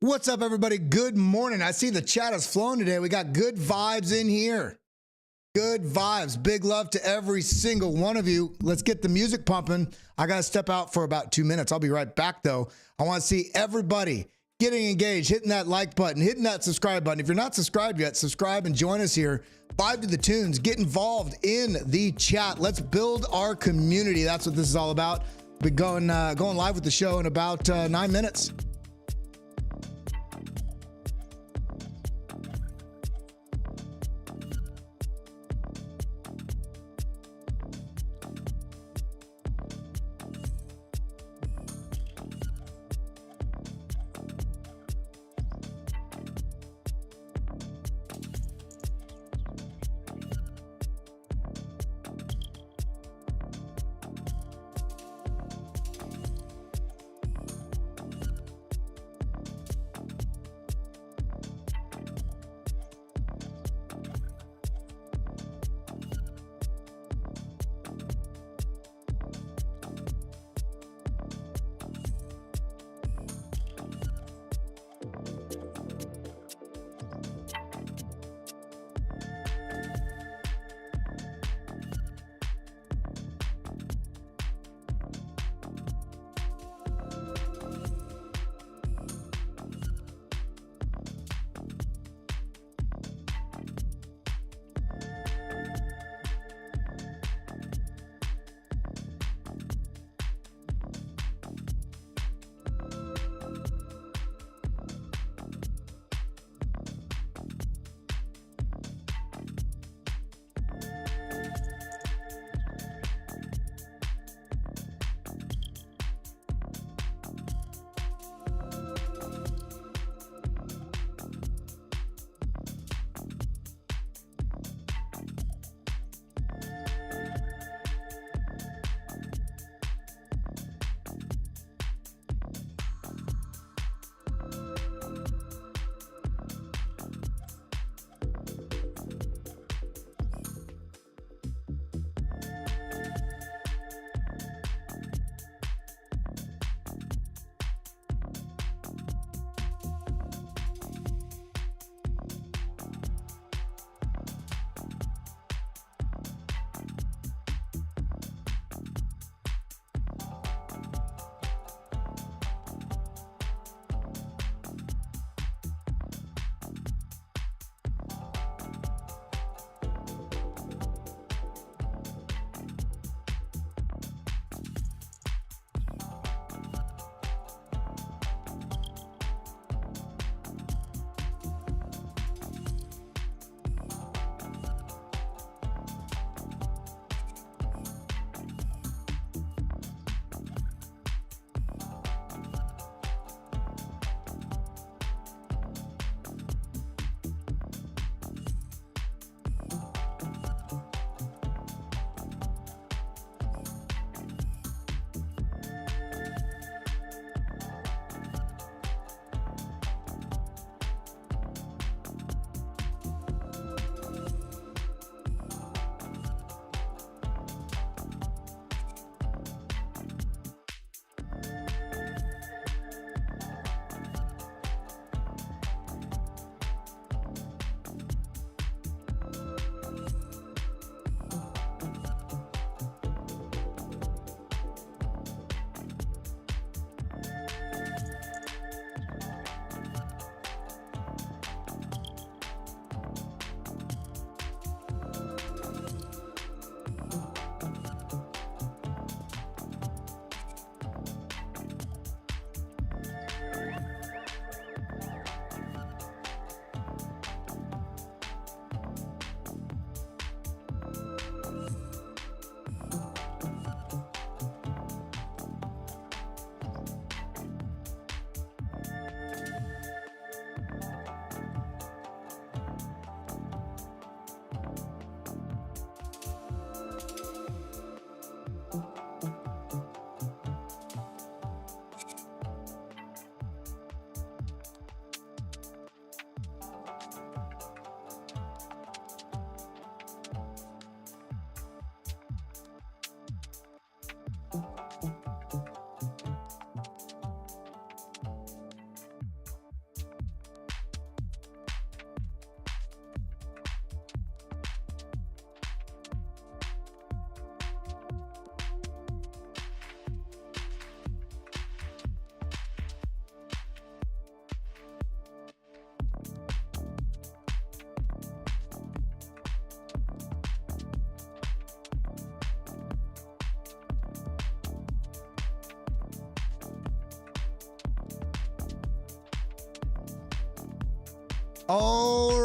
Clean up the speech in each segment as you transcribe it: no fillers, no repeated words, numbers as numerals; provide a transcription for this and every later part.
What's up, everybody? Good morning. I see the chat has flown today. We got good vibes in here. Good vibes. Big love to every single one of you. Let's get the music pumping. I got to step out for about 2 minutes. I'll be right back, though. I want to see everybody getting engaged, hitting that like button, hitting that subscribe button. If you're not subscribed yet, subscribe and join us here. Vibe to the tunes. Get involved in the chat. Let's build our community. That's what this is all about. We're going live with the show in about 9 minutes. All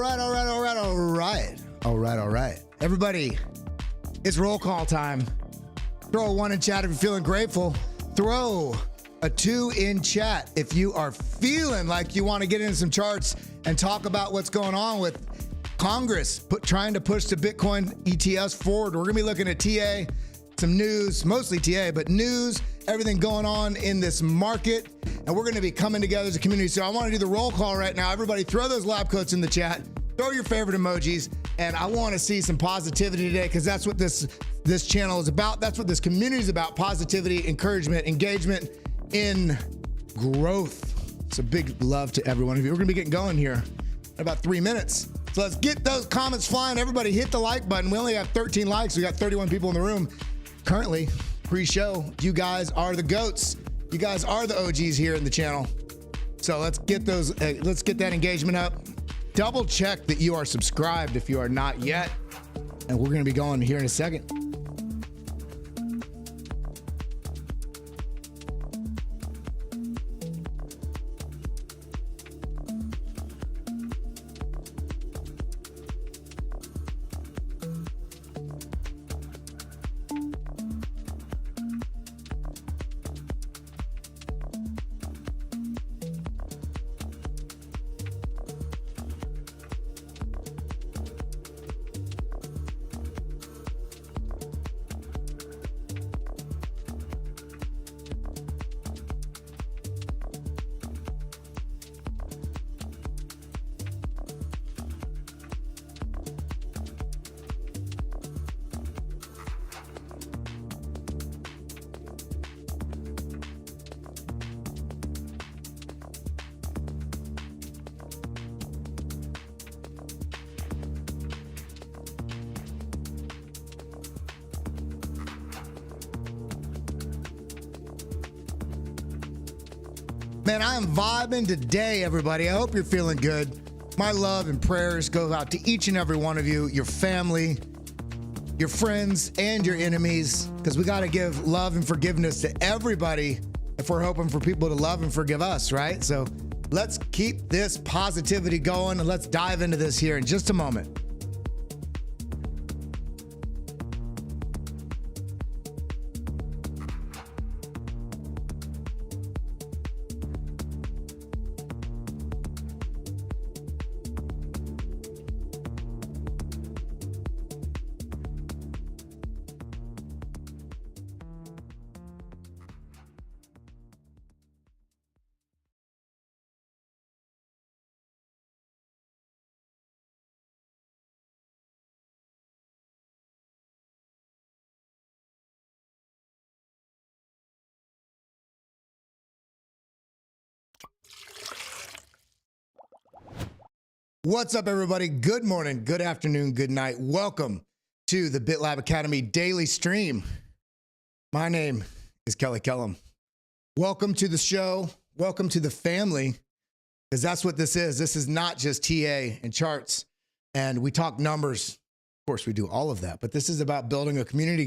right. Everybody, it's roll call time. Throw a 1 in chat if you're feeling grateful. Throw a 2 in chat if you are feeling like you want to get into some charts and talk about what's going on with Congress trying to push the Bitcoin ETFs forward. We're going to be looking at TA, some news, mostly TA, but news, everything going on in this market. And we're going to be coming together as a community. So I want to do the roll call right now. Everybody throw those lab coats in the chat. Throw your favorite emojis. And I want to see some positivity today because that's what this channel is about. That's what this community is about. Positivity, encouragement, engagement in growth. So big love to every one of you. We're going to be getting going here in about 3 minutes. So let's get those comments flying. Everybody hit the like button. We only have 13 likes. We got 31 people in the room currently. Pre-show, you guys are the GOATs. You guys are the OGs here in the channel. So let's get those. Let's get that engagement up. Double check that you are subscribed if you are not yet. And we're going to be going here in a second. Man, I am vibing today, everybody. I hope you're feeling good. My love and prayers go out to each and every one of you, your family, your friends, and your enemies, because we got to give love and forgiveness to everybody if we're hoping for people to love and forgive us, right? So let's keep this positivity going, and let's dive into this here in just a moment. What's up, everybody? Good morning, good afternoon, good night. Welcome to the BitLab Academy daily stream. My name is Kellam. Welcome to the show. Welcome to the family, because that's what this is. This is not just TA and charts, and we talk numbers. Of course, we do all of that, but this is about building a community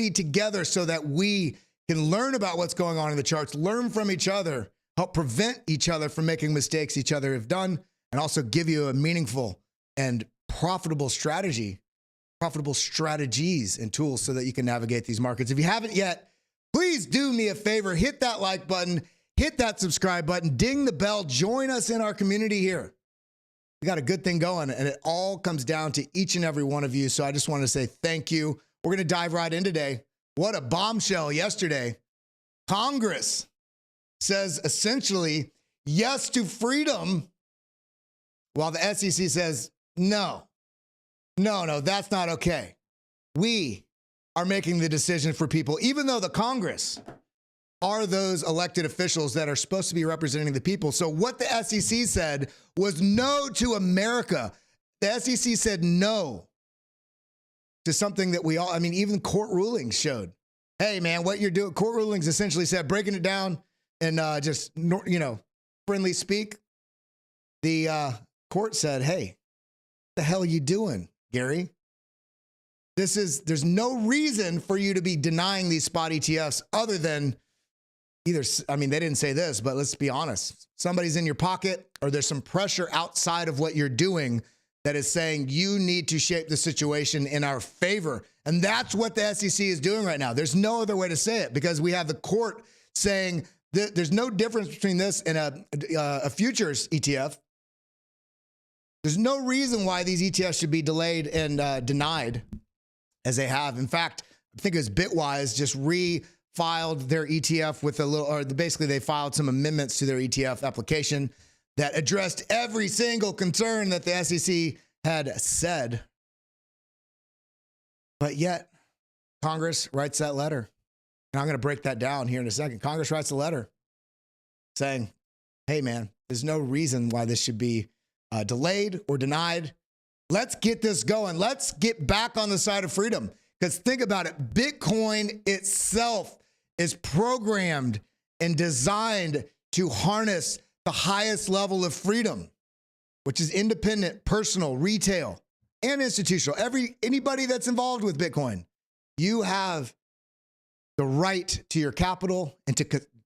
together so that we can learn about what's going on in the charts, learn from each other, help prevent each other from making mistakes each other have done, and also give you a meaningful and profitable strategies and tools so that you can navigate these markets. If you haven't yet, please do me a favor, hit that like button, hit that subscribe button, ding the bell, join us in our community here. We got a good thing going, and it all comes down to each and every one of you. So I just want to say thank you. We're going to dive right in today. What a bombshell yesterday. Congress says essentially yes to freedom, while the SEC says, no, that's not okay. We are making the decision for people, even though the Congress are those elected officials that are supposed to be representing the people. So what the SEC said was no to America. The SEC said no to something that we all, I mean, even court rulings showed. Hey, man, what you're doing, court rulings essentially said, breaking it down and just, friendly speak. The court said, hey, what the hell are you doing, Gary? There's no reason for you to be denying these spot ETFs other than either, I mean, they didn't say this, but let's be honest. Somebody's in your pocket, or there's some pressure outside of what you're doing that is saying you need to shape the situation in our favor. And that's what the SEC is doing right now. There's no other way to say it, because we have the court saying that there's no difference between this and a futures ETF. There's no reason why these ETFs should be delayed and denied as they have. In fact, I think it was Bitwise just refiled their ETF with a little, or basically they filed some amendments to their ETF application that addressed every single concern that the SEC had said. But yet, Congress writes that letter. And I'm going to break that down here in a second. Congress writes a letter saying, hey, man, there's no reason why this should be delayed or denied. Let's get this going. Let's get back on the side of freedom. Because think about it. Bitcoin itself is programmed and designed to harness the highest level of freedom, which is independent, personal, retail, and institutional. Anybody that's involved with Bitcoin, you have the right to your capital and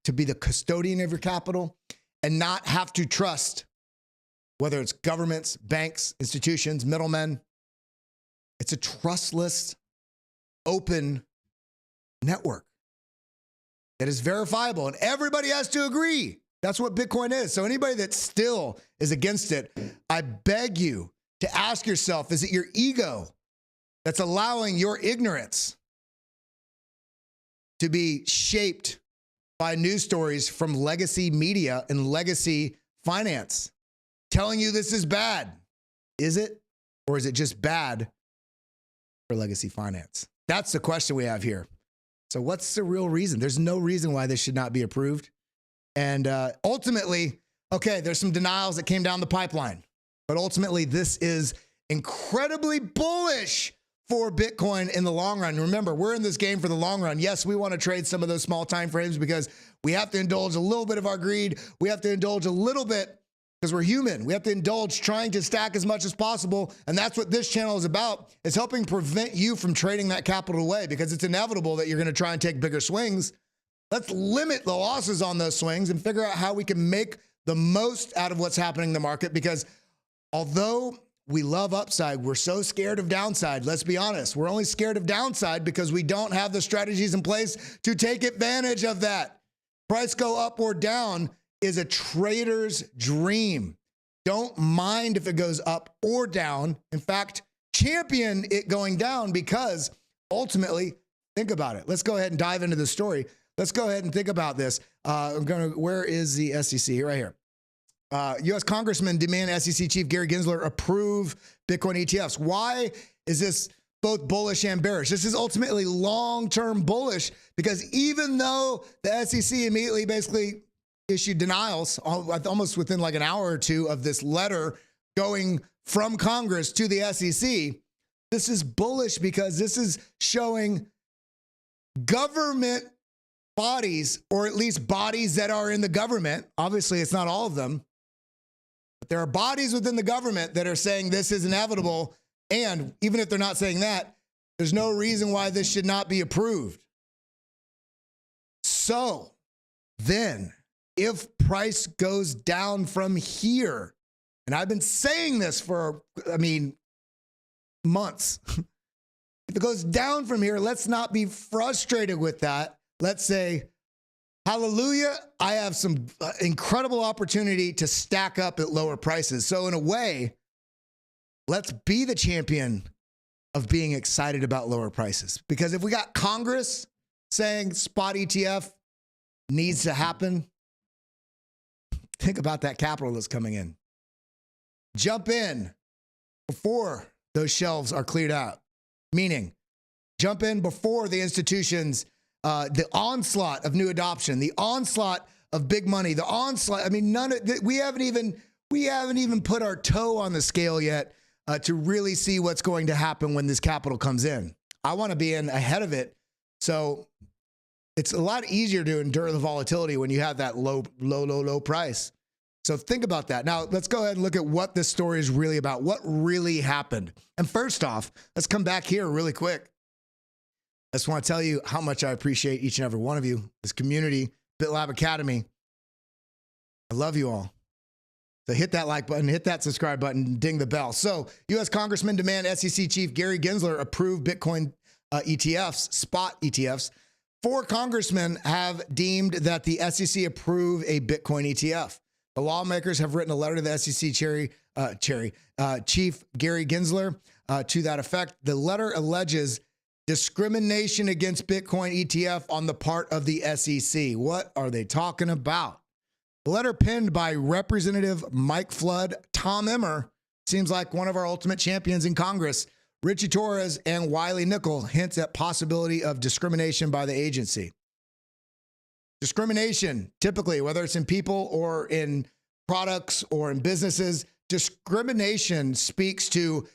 to be the custodian of your capital and not have to trust whether it's governments, banks, institutions, middlemen. It's a trustless, open network that is verifiable, and everybody has to agree. That's what Bitcoin is. So anybody that still is against it, I beg you to ask yourself, is it your ego that's allowing your ignorance to be shaped by news stories from legacy media and legacy finance telling you this is bad? Is it? Or is it just bad for legacy finance? That's the question we have here. So what's the real reason? There's no reason why this should not be approved. And ultimately, okay, there's some denials that came down the pipeline. But ultimately, this is incredibly bullish for Bitcoin in the long run. Remember, we're in this game for the long run. Yes, we want to trade some of those small time frames because we have to indulge a little bit of our greed. We have to indulge a little bit because we're human. We have to indulge trying to stack as much as possible. And that's what this channel is about. It's helping prevent you from trading that capital away, because it's inevitable that you're going to try and take bigger swings. Let's limit the losses on those swings and figure out how we can make the most out of what's happening in the market, because although we love upside, we're so scared of downside. Let's be honest. We're only scared of downside because we don't have the strategies in place to take advantage of that. Price go up or down is a trader's dream. Don't mind if it goes up or down. In fact, champion it going down, because ultimately, think about it. Let's go ahead and dive into the story. Let's go ahead and think about this. Where is the SEC? Right here. U.S. Congressmen demand SEC Chief Gary Gensler approve Bitcoin ETFs. Why is this both bullish and bearish? This is ultimately long-term bullish, because even though the SEC immediately basically issued denials almost within like an hour or two of this letter going from Congress to the SEC, this is bullish because this is showing government bodies, or at least bodies that are in the government. Obviously, it's not all of them, but there are bodies within the government that are saying this is inevitable. And even if they're not saying that, there's no reason why this should not be approved. So then, if price goes down from here, and I've been saying this for, months. If it goes down from here, let's not be frustrated with that. Let's say, hallelujah, I have some incredible opportunity to stack up at lower prices. So in a way, let's be the champion of being excited about lower prices. Because if we got Congress saying spot ETF needs to happen, think about that capital that's coming in. Jump in before those shelves are cleared out. Meaning, jump in before the institutions, the onslaught of new adoption, the onslaught of big money, the onslaught. We haven't even put our toe on the scale yet to really see what's going to happen when this capital comes in. I want to be in ahead of it. So it's a lot easier to endure the volatility when you have that low price. So think about that. Now, let's go ahead and look at what this story is really about. What really happened? And first off, let's come back here really quick. I just want to tell you how much I appreciate each and every one of you, this community, BitLab Academy. I love you all. So hit that like button, hit that subscribe button, ding the bell. So U.S. Congressmen demand SEC Chief Gary Gensler approve Bitcoin ETFs, spot ETFs. 4 congressmen have deemed that the SEC approve a Bitcoin ETF. The lawmakers have written a letter to the SEC Chief Gary Gensler to that effect. The letter alleges discrimination against Bitcoin ETF on the part of the SEC. What are they talking about? The letter penned by Representative Mike Flood, Tom Emmer, seems like one of our ultimate champions in Congress, Richie Torres, and Wiley Nickel hints at possibility of discrimination by the agency. Discrimination, typically, whether it's in people or in products or in businesses, discrimination speaks to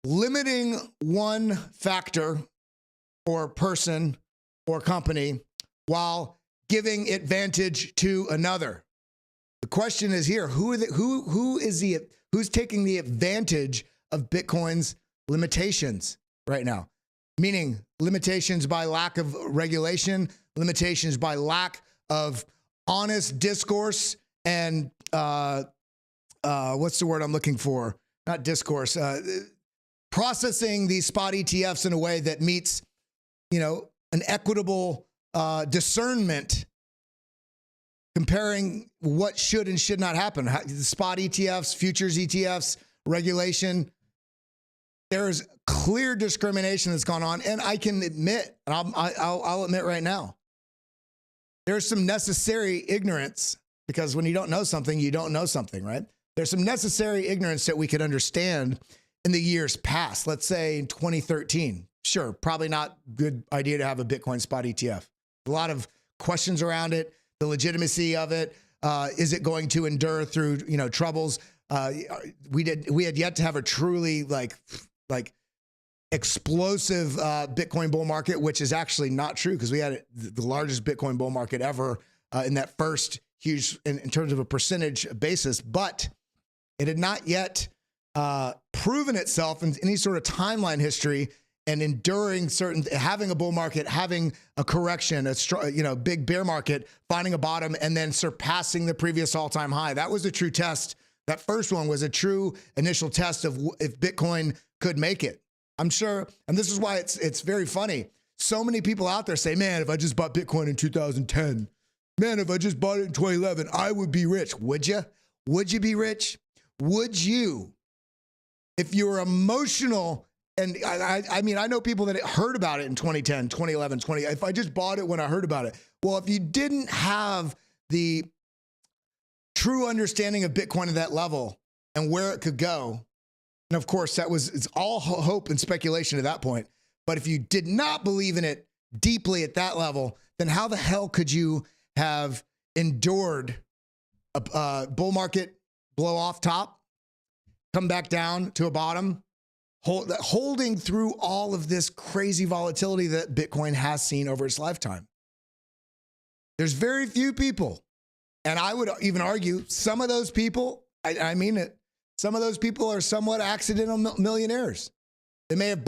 limiting one factor or person or company while giving advantage to another. The question is here, who's taking the advantage of Bitcoin's limitations right now? Meaning limitations by lack of regulation, limitations by lack of honest discourse, and what's the word I'm looking for? Not discourse. Processing these spot ETFs in a way that meets, an equitable discernment, comparing what should and should not happen. Spot ETFs, futures ETFs, regulation. There's clear discrimination that's gone on, and I can admit, and I'll admit right now, there's some necessary ignorance, because when you don't know something, you don't know something, right? There's some necessary ignorance that we could understand in the years past. Let's say in 2013, sure, probably not a good idea to have a Bitcoin spot ETF. A lot of questions around it, the legitimacy of it. Is it going to endure through, troubles? We had yet to have a truly like explosive Bitcoin bull market, which is actually not true, because we had the largest Bitcoin bull market ever in that first huge, in terms of a percentage basis, but it had not yet proven itself in any sort of timeline history and enduring having a bull market, having a correction, big bear market, finding a bottom, and then surpassing the previous all-time high. That was a true test. That first one was a true initial test of if Bitcoin could make it. I'm sure, and this is why it's very funny. So many people out there say, man, if I just bought Bitcoin in 2010, man, if I just bought it in 2011, I would be rich. Would you? Would you be rich? Would you? If you were emotional, and I mean, I know people that heard about it in 2010, 2011, if I just bought it when I heard about it. Well, if you didn't have the true understanding of Bitcoin at that level and where it could go, and of course, it's all hope and speculation at that point. But if you did not believe in it deeply at that level, then how the hell could you have endured a bull market blow off top, come back down to a bottom, holding through all of this crazy volatility that Bitcoin has seen over its lifetime? There's very few people, and I would even argue some of those people, I mean it, some of those people are somewhat accidental millionaires. They may have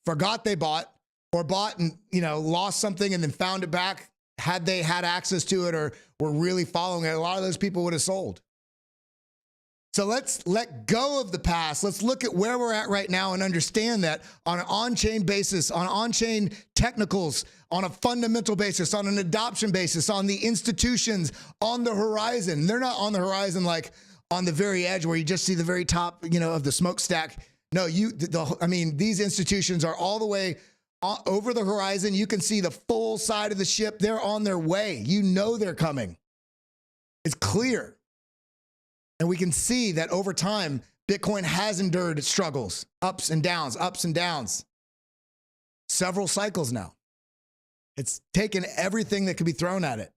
forgot they bought, or bought and lost something and then found it back. Had they had access to it or were really following it, a lot of those people would have sold. So let's let go of the past. Let's look at where we're at right now and understand that on an on-chain basis, on on-chain technicals, on a fundamental basis, on an adoption basis, on the institutions on the horizon. They're not on the horizon like on the very edge where you just see the very top, of the smokestack. No, these institutions are all the way over the horizon. You can see the full side of the ship. They're on their way. They're coming. It's clear. And we can see that over time, Bitcoin has endured struggles, ups and downs, several cycles now. It's taken everything that could be thrown at it.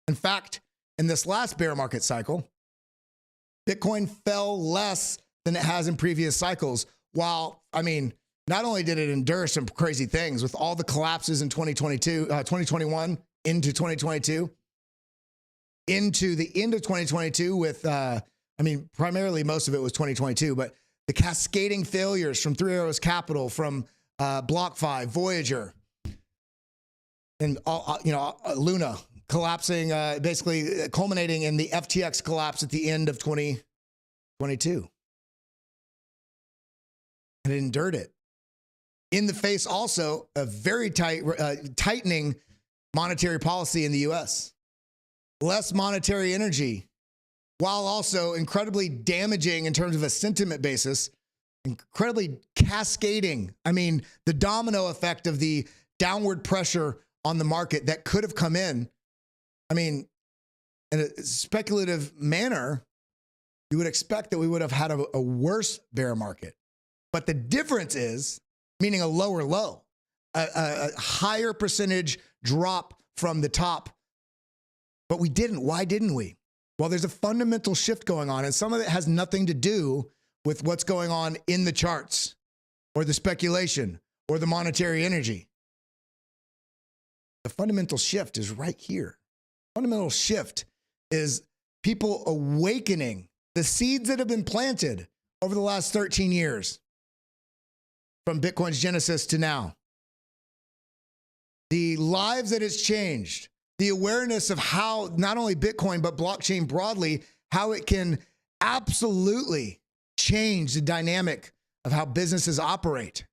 In fact, in this last bear market cycle, Bitcoin fell less than it has in previous cycles. While, not only did it endure some crazy things with all the collapses in 2021 into 2022, into the end of 2022 with, primarily most of it was 2022, but the cascading failures from Three Arrows Capital, from BlockFi, Voyager, and Luna, collapsing, basically culminating in the FTX collapse at the end of 2022. And it endured it. In the face also of very tightening monetary policy in the US. Less monetary energy, while also incredibly damaging in terms of a sentiment basis, incredibly cascading. I mean, the domino effect of the downward pressure on the market that could have come in. I mean, in a speculative manner, you would expect that we would have had a worse bear market. But the difference is, meaning a lower low, a higher percentage drop from the top. But we didn't. Why didn't we? Well, there's a fundamental shift going on, and some of it has nothing to do with what's going on in the charts or the speculation or the monetary energy. The fundamental shift is right here. Fundamental shift is people awakening the seeds that have been planted over the last 13 years from Bitcoin's genesis to now. The lives that it's changed, the awareness of how not only Bitcoin, but blockchain broadly, how it can absolutely change the dynamic of how businesses operate,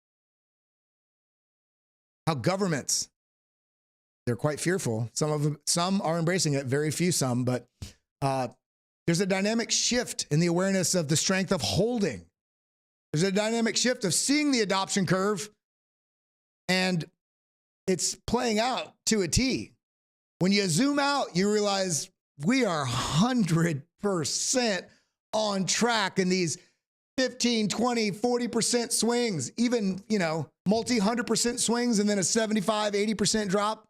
how governments, they're quite fearful. Some are embracing it, very few some, but there's a dynamic shift in the awareness of the strength of holding. There's a dynamic shift of seeing the adoption curve, and it's playing out to a T. When you zoom out, you realize we are 100% on track in these 15, 20, 40% swings, even, multi-100% swings and then a 75, 80% drop.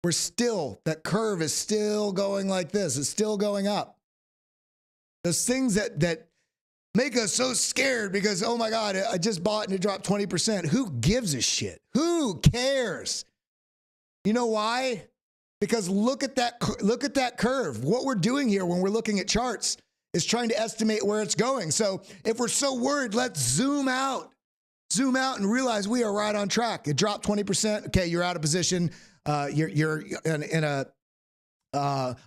We're still, that curve is still going like this. It's still going up. Those things that make us so scared because, oh my God, I just bought and it dropped 20%. Who gives a shit? Who cares? You know why? Because look at that curve. What we're doing here when we're looking at charts is trying to estimate where it's going. So if we're so worried, let's zoom out and realize we are right on track. It dropped 20%. Okay, you're out of position. You're in a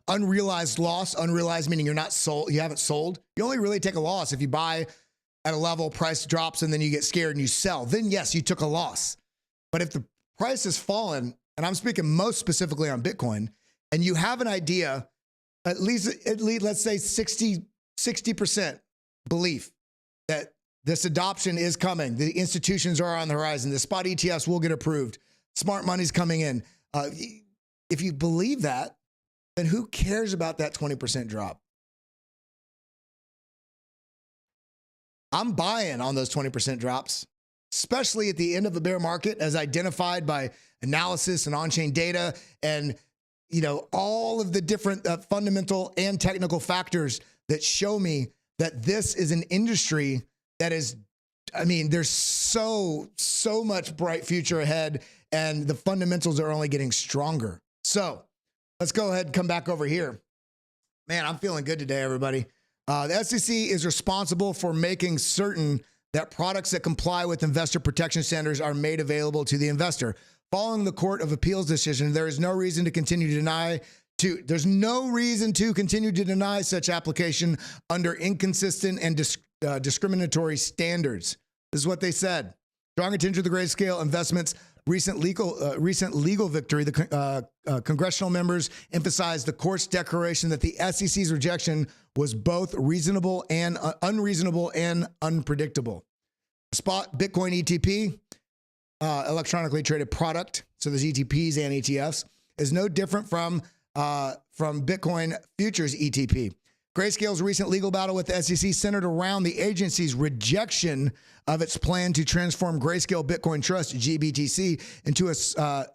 unrealized loss. Unrealized meaning you're not sold. You haven't sold. You only really take a loss if you buy at a level, price drops, and then you get scared and you sell. Then yes, you took a loss. But if the price has fallen, and I'm speaking most specifically on Bitcoin, and you have an idea, at least let's say 60% belief that this adoption is coming. The institutions are on the horizon. The spot ETFs will get approved. Smart money's coming in. If you believe that, then who cares about that 20% drop? I'm buying on those 20% drops, especially at the end of a bear market as identified by analysis and on-chain data and, all of the different fundamental and technical factors that show me that this is an industry that is, there's so much bright future ahead and the fundamentals are only getting stronger. So let's go ahead and come back over here. Man, I'm feeling good today, everybody. The SEC is responsible for making certain that products that comply with investor protection standards are made available to the investor. Following the Court of Appeals decision, there is no reason to continue to deny such application under inconsistent and discriminatory standards. This is what they said. Drawing attention to the Grayscale Investments' recent legal victory, the congressional members emphasized the court's declaration that the SEC's rejection was both reasonable and unreasonable and unpredictable. Spot Bitcoin ETP, electronically traded product, so there's ETPs and ETFs, is no different from Bitcoin futures ETP. Grayscale's recent legal battle with the SEC centered around the agency's rejection of its plan to transform Grayscale Bitcoin Trust, GBTC, into a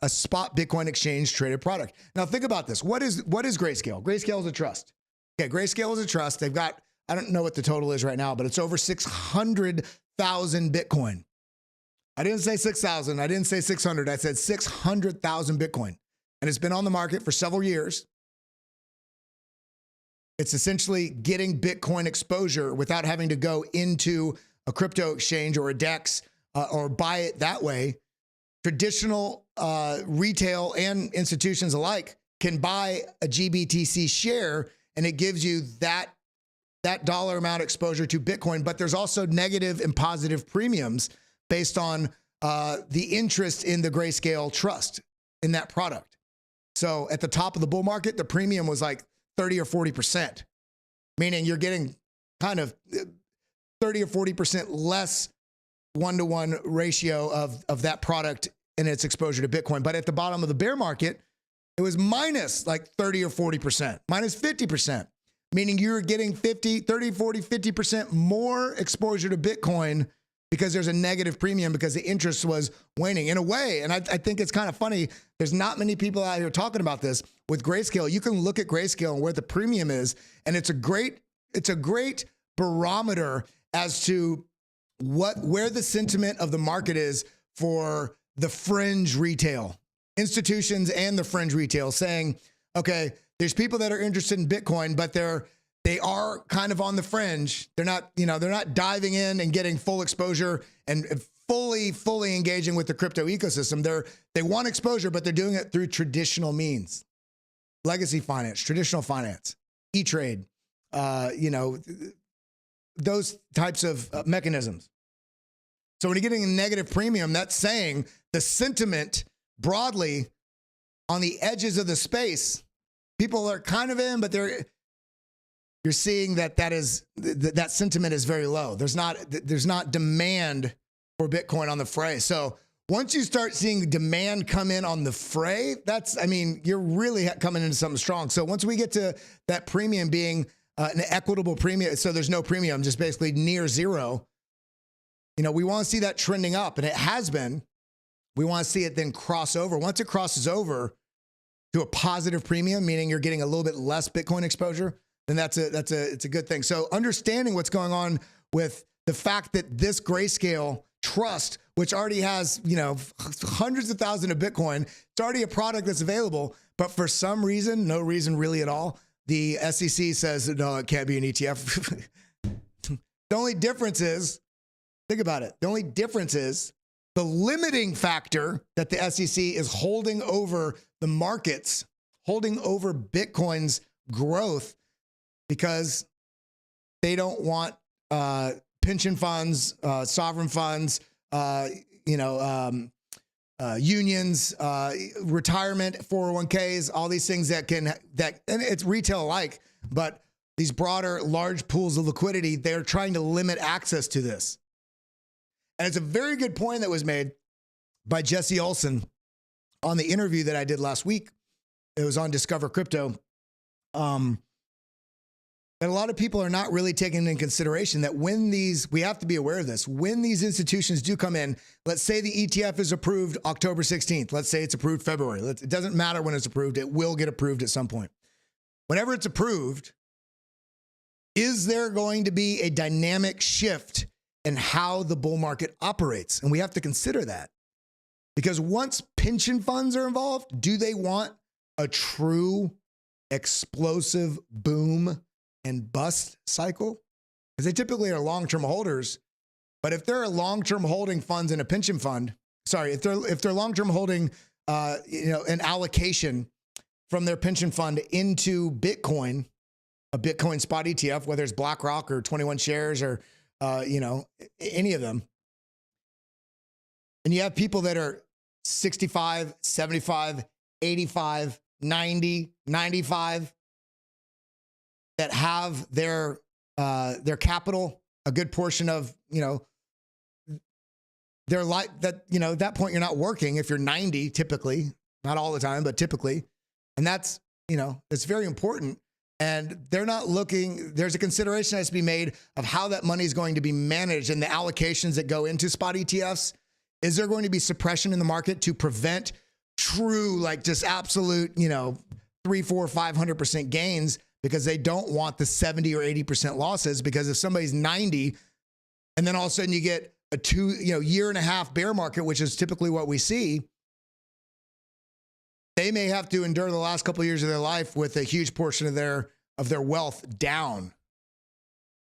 spot Bitcoin exchange traded product. Now think about this. What is Grayscale? Grayscale is a trust. Okay, Grayscale is a trust. They've got, I don't know what the total is right now, but it's over 600,000 Bitcoin. I didn't say 6,000. I didn't say 600. I said 600,000 Bitcoin. And it's been on the market for several years. It's essentially getting Bitcoin exposure without having to go into a crypto exchange or a DEX or buy it that way. Traditional retail and institutions alike can buy a GBTC share, and it gives you that dollar amount exposure to Bitcoin. But there's also negative and positive premiums based on the interest in the Grayscale trust in that product. So at the top of the bull market, the premium was like 30 or 40%, meaning you're getting kind of 30 or 40% less one-to-one ratio of that product and its exposure to Bitcoin. But at the bottom of the bear market, it was minus like 30 or 40%, minus 50%, meaning you're getting 30, 40, 50% more exposure to Bitcoin because there's a negative premium because the interest was waning in a way. And I think it's kind of funny. There's not many people out here talking about this with Grayscale. You can look at Grayscale and where the premium is, and it's a great barometer as to where the sentiment of the market is for the fringe retail institutions and the fringe retail, saying, okay, there's people that are interested in Bitcoin, but they are kind of on the fringe. They're not diving in and getting full exposure and fully engaging with the crypto ecosystem. They want exposure, but they're doing it through traditional means, legacy finance, traditional finance, E-Trade, those types of mechanisms. So when you're getting a negative premium, that's saying the sentiment broadly on the edges of the space, people are kind of in, but you're seeing that sentiment is very low. There's not demand for Bitcoin on the fray. So once you start seeing demand come in on the fray, you're really coming into something strong. So once we get to that premium being an equitable premium, so there's no premium, just basically near zero, we want to see that trending up, and it has been. We want to see it then cross over. Once it crosses over to a positive premium, meaning you're getting a little bit less Bitcoin exposure, then it's a good thing. So understanding what's going on with the fact that this Grayscale trust, which already has, hundreds of thousands of Bitcoin, it's already a product that's available, but for some reason, no reason really at all, the SEC says, no, it can't be an ETF. The only difference is, think about it. The only difference is the limiting factor that the SEC is holding over the markets, holding over Bitcoin's growth, because they don't want pension funds, sovereign funds, unions, retirement, 401ks, all these things and it's retail alike, but these broader, large pools of liquidity, they're trying to limit access to this. And it's a very good point that was made by Jesse Olson on the interview that I did last week. It was on Discover Crypto. And a lot of people are not really taking into consideration that we have to be aware of this. When these institutions do come in, let's say the ETF is approved October 16th. Let's say it's approved February. It doesn't matter when it's approved. It will get approved at some point. Whenever it's approved, is there going to be a dynamic shift in how the bull market operates? And we have to consider that. Because once pension funds are involved, do they want a true explosive boom and bust cycle? Because they typically are long-term holders. But if they're long-term holding funds in a pension fund, if they're long-term holding an allocation from their pension fund into Bitcoin, a Bitcoin spot ETF, whether it's BlackRock or 21 shares or any of them, and you have people that are 65, 75, 85, 90, 95 that have their capital, a good portion of, their life, that, at that point you're not working if you're 90, typically, not all the time, but typically. And that's, it's very important. And they're not looking, there's a consideration that has to be made of how that money is going to be managed and the allocations that go into spot ETFs. Is there going to be suppression in the market to prevent true, just absolute, 3, 4, 500% gains, because they don't want the 70 or 80% losses? Because if somebody's 90 and then all of a sudden you get a year and a half bear market, which is typically what we see, they may have to endure the last couple of years of their life with a huge portion of their wealth down.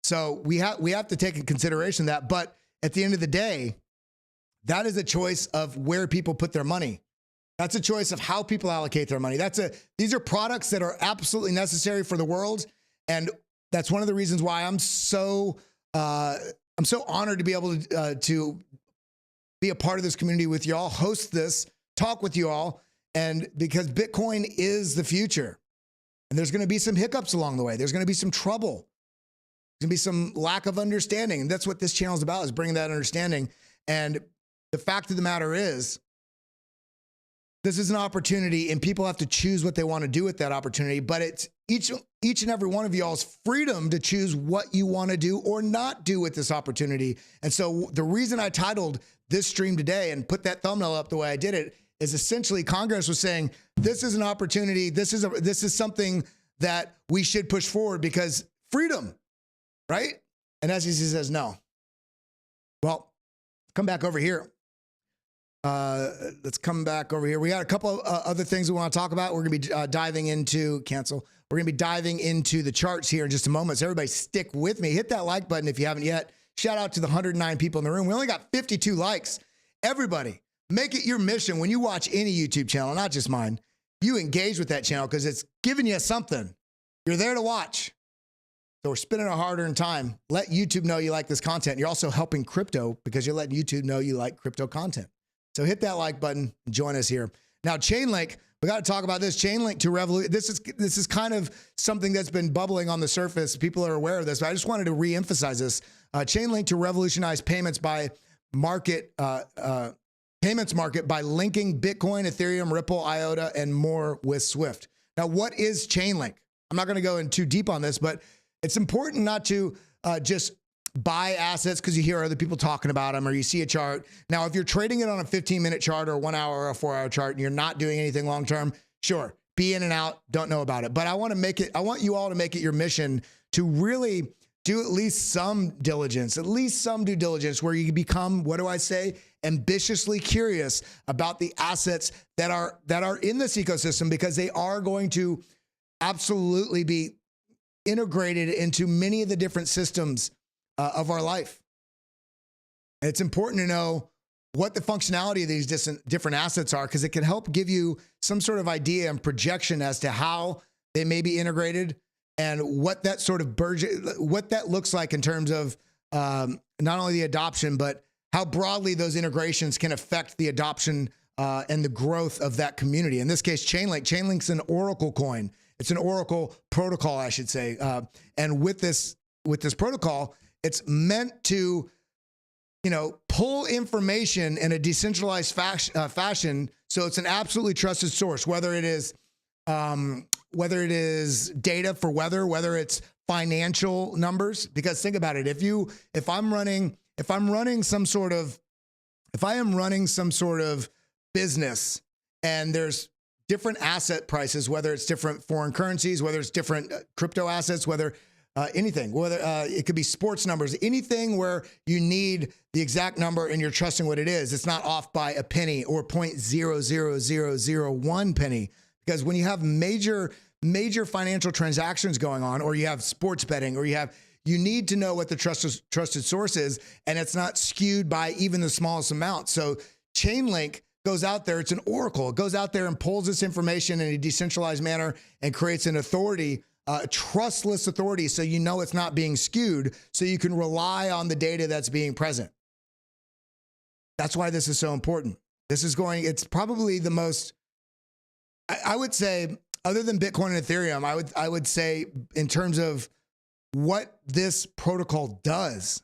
So we have to take in consideration that. But at the end of the day, that is a choice of where people put their money. That's a choice of how people allocate their money. These are products that are absolutely necessary for the world. And that's one of the reasons why I'm so honored to be able to be a part of this community with y'all, host this, talk with you all, and because Bitcoin is the future. And there's going to be some hiccups along the way. There's going to be some trouble. There's going to be some lack of understanding. And that's what this channel is about, is bringing that understanding. And the fact of the matter is, this is an opportunity, and people have to choose what they want to do with that opportunity. But it's each and every one of y'all's freedom to choose what you want to do or not do with this opportunity. And so the reason I titled this stream today and put that thumbnail up the way I did it is essentially Congress was saying, this is an opportunity. This is something that we should push forward because freedom, right? And SEC says no. Well, come back over here. Let's come back over here. We got a couple of other things we want to talk about. We're going to be diving into We're going to be diving into the charts here in just a moment. So everybody stick with me. Hit that like button if you haven't yet. Shout out to the 109 people in the room. We only got 52 likes. Everybody, make it your mission when you watch any YouTube channel, not just mine, you engage with that channel because it's giving you something. You're there to watch. So we're spending our hard-earned time. Let YouTube know you like this content. You're also helping crypto because you're letting YouTube know you like crypto content. So hit that like button and join us here. Now, Chainlink, we got to talk about this. Chainlink to Revolution. This is kind of something that's been bubbling on the surface. People are aware of this, but I just wanted to re-emphasize this. Chainlink to revolutionize payments by payments market by linking Bitcoin, Ethereum, Ripple, IOTA, and more with Swift. Now, what is Chainlink? I'm not going to go in too deep on this, but it's important not to just buy assets because you hear other people talking about them or you see a chart. Now, if you're trading it on a 15-minute chart or a 1 hour or a 4 hour chart and you're not doing anything long-term, sure, be in and out, don't know about it. But I want you all to make it your mission to really do at least some diligence, at least some due diligence where you become, what do I say, ambitiously curious about the assets that are in this ecosystem because they are going to absolutely be integrated into many of the different systems of our life. And it's important to know what the functionality of these different assets are because it can help give you some sort of idea and projection as to how they may be integrated and what that sort of what that looks like in terms of not only the adoption, but how broadly those integrations can affect the adoption and the growth of that community. In this case, Chainlink. Chainlink's an Oracle coin. It's an Oracle protocol, I should say. And with this protocol, it's meant to, pull information in a decentralized fashion. So it's an absolutely trusted source, whether it is data for weather, whether it's financial numbers. Because think about it, if I am running some sort of business and there's different asset prices, whether it's different foreign currencies, whether it's different crypto assets, whether anything, whether it could be sports numbers, anything where you need the exact number and you're trusting what it is. It's not off by a penny or 0.00001 penny. Because when you have major financial transactions going on, or you have sports betting, or you need to know what the trusted source is, and it's not skewed by even the smallest amount. So Chainlink goes out there, it's an oracle. It goes out there and pulls this information in a decentralized manner and creates an authority, a trustless authority, so you know it's not being skewed, so you can rely on the data that's being present. That's why this is so important. It's probably the most, I would say, other than Bitcoin and Ethereum, I would say in terms of what this protocol does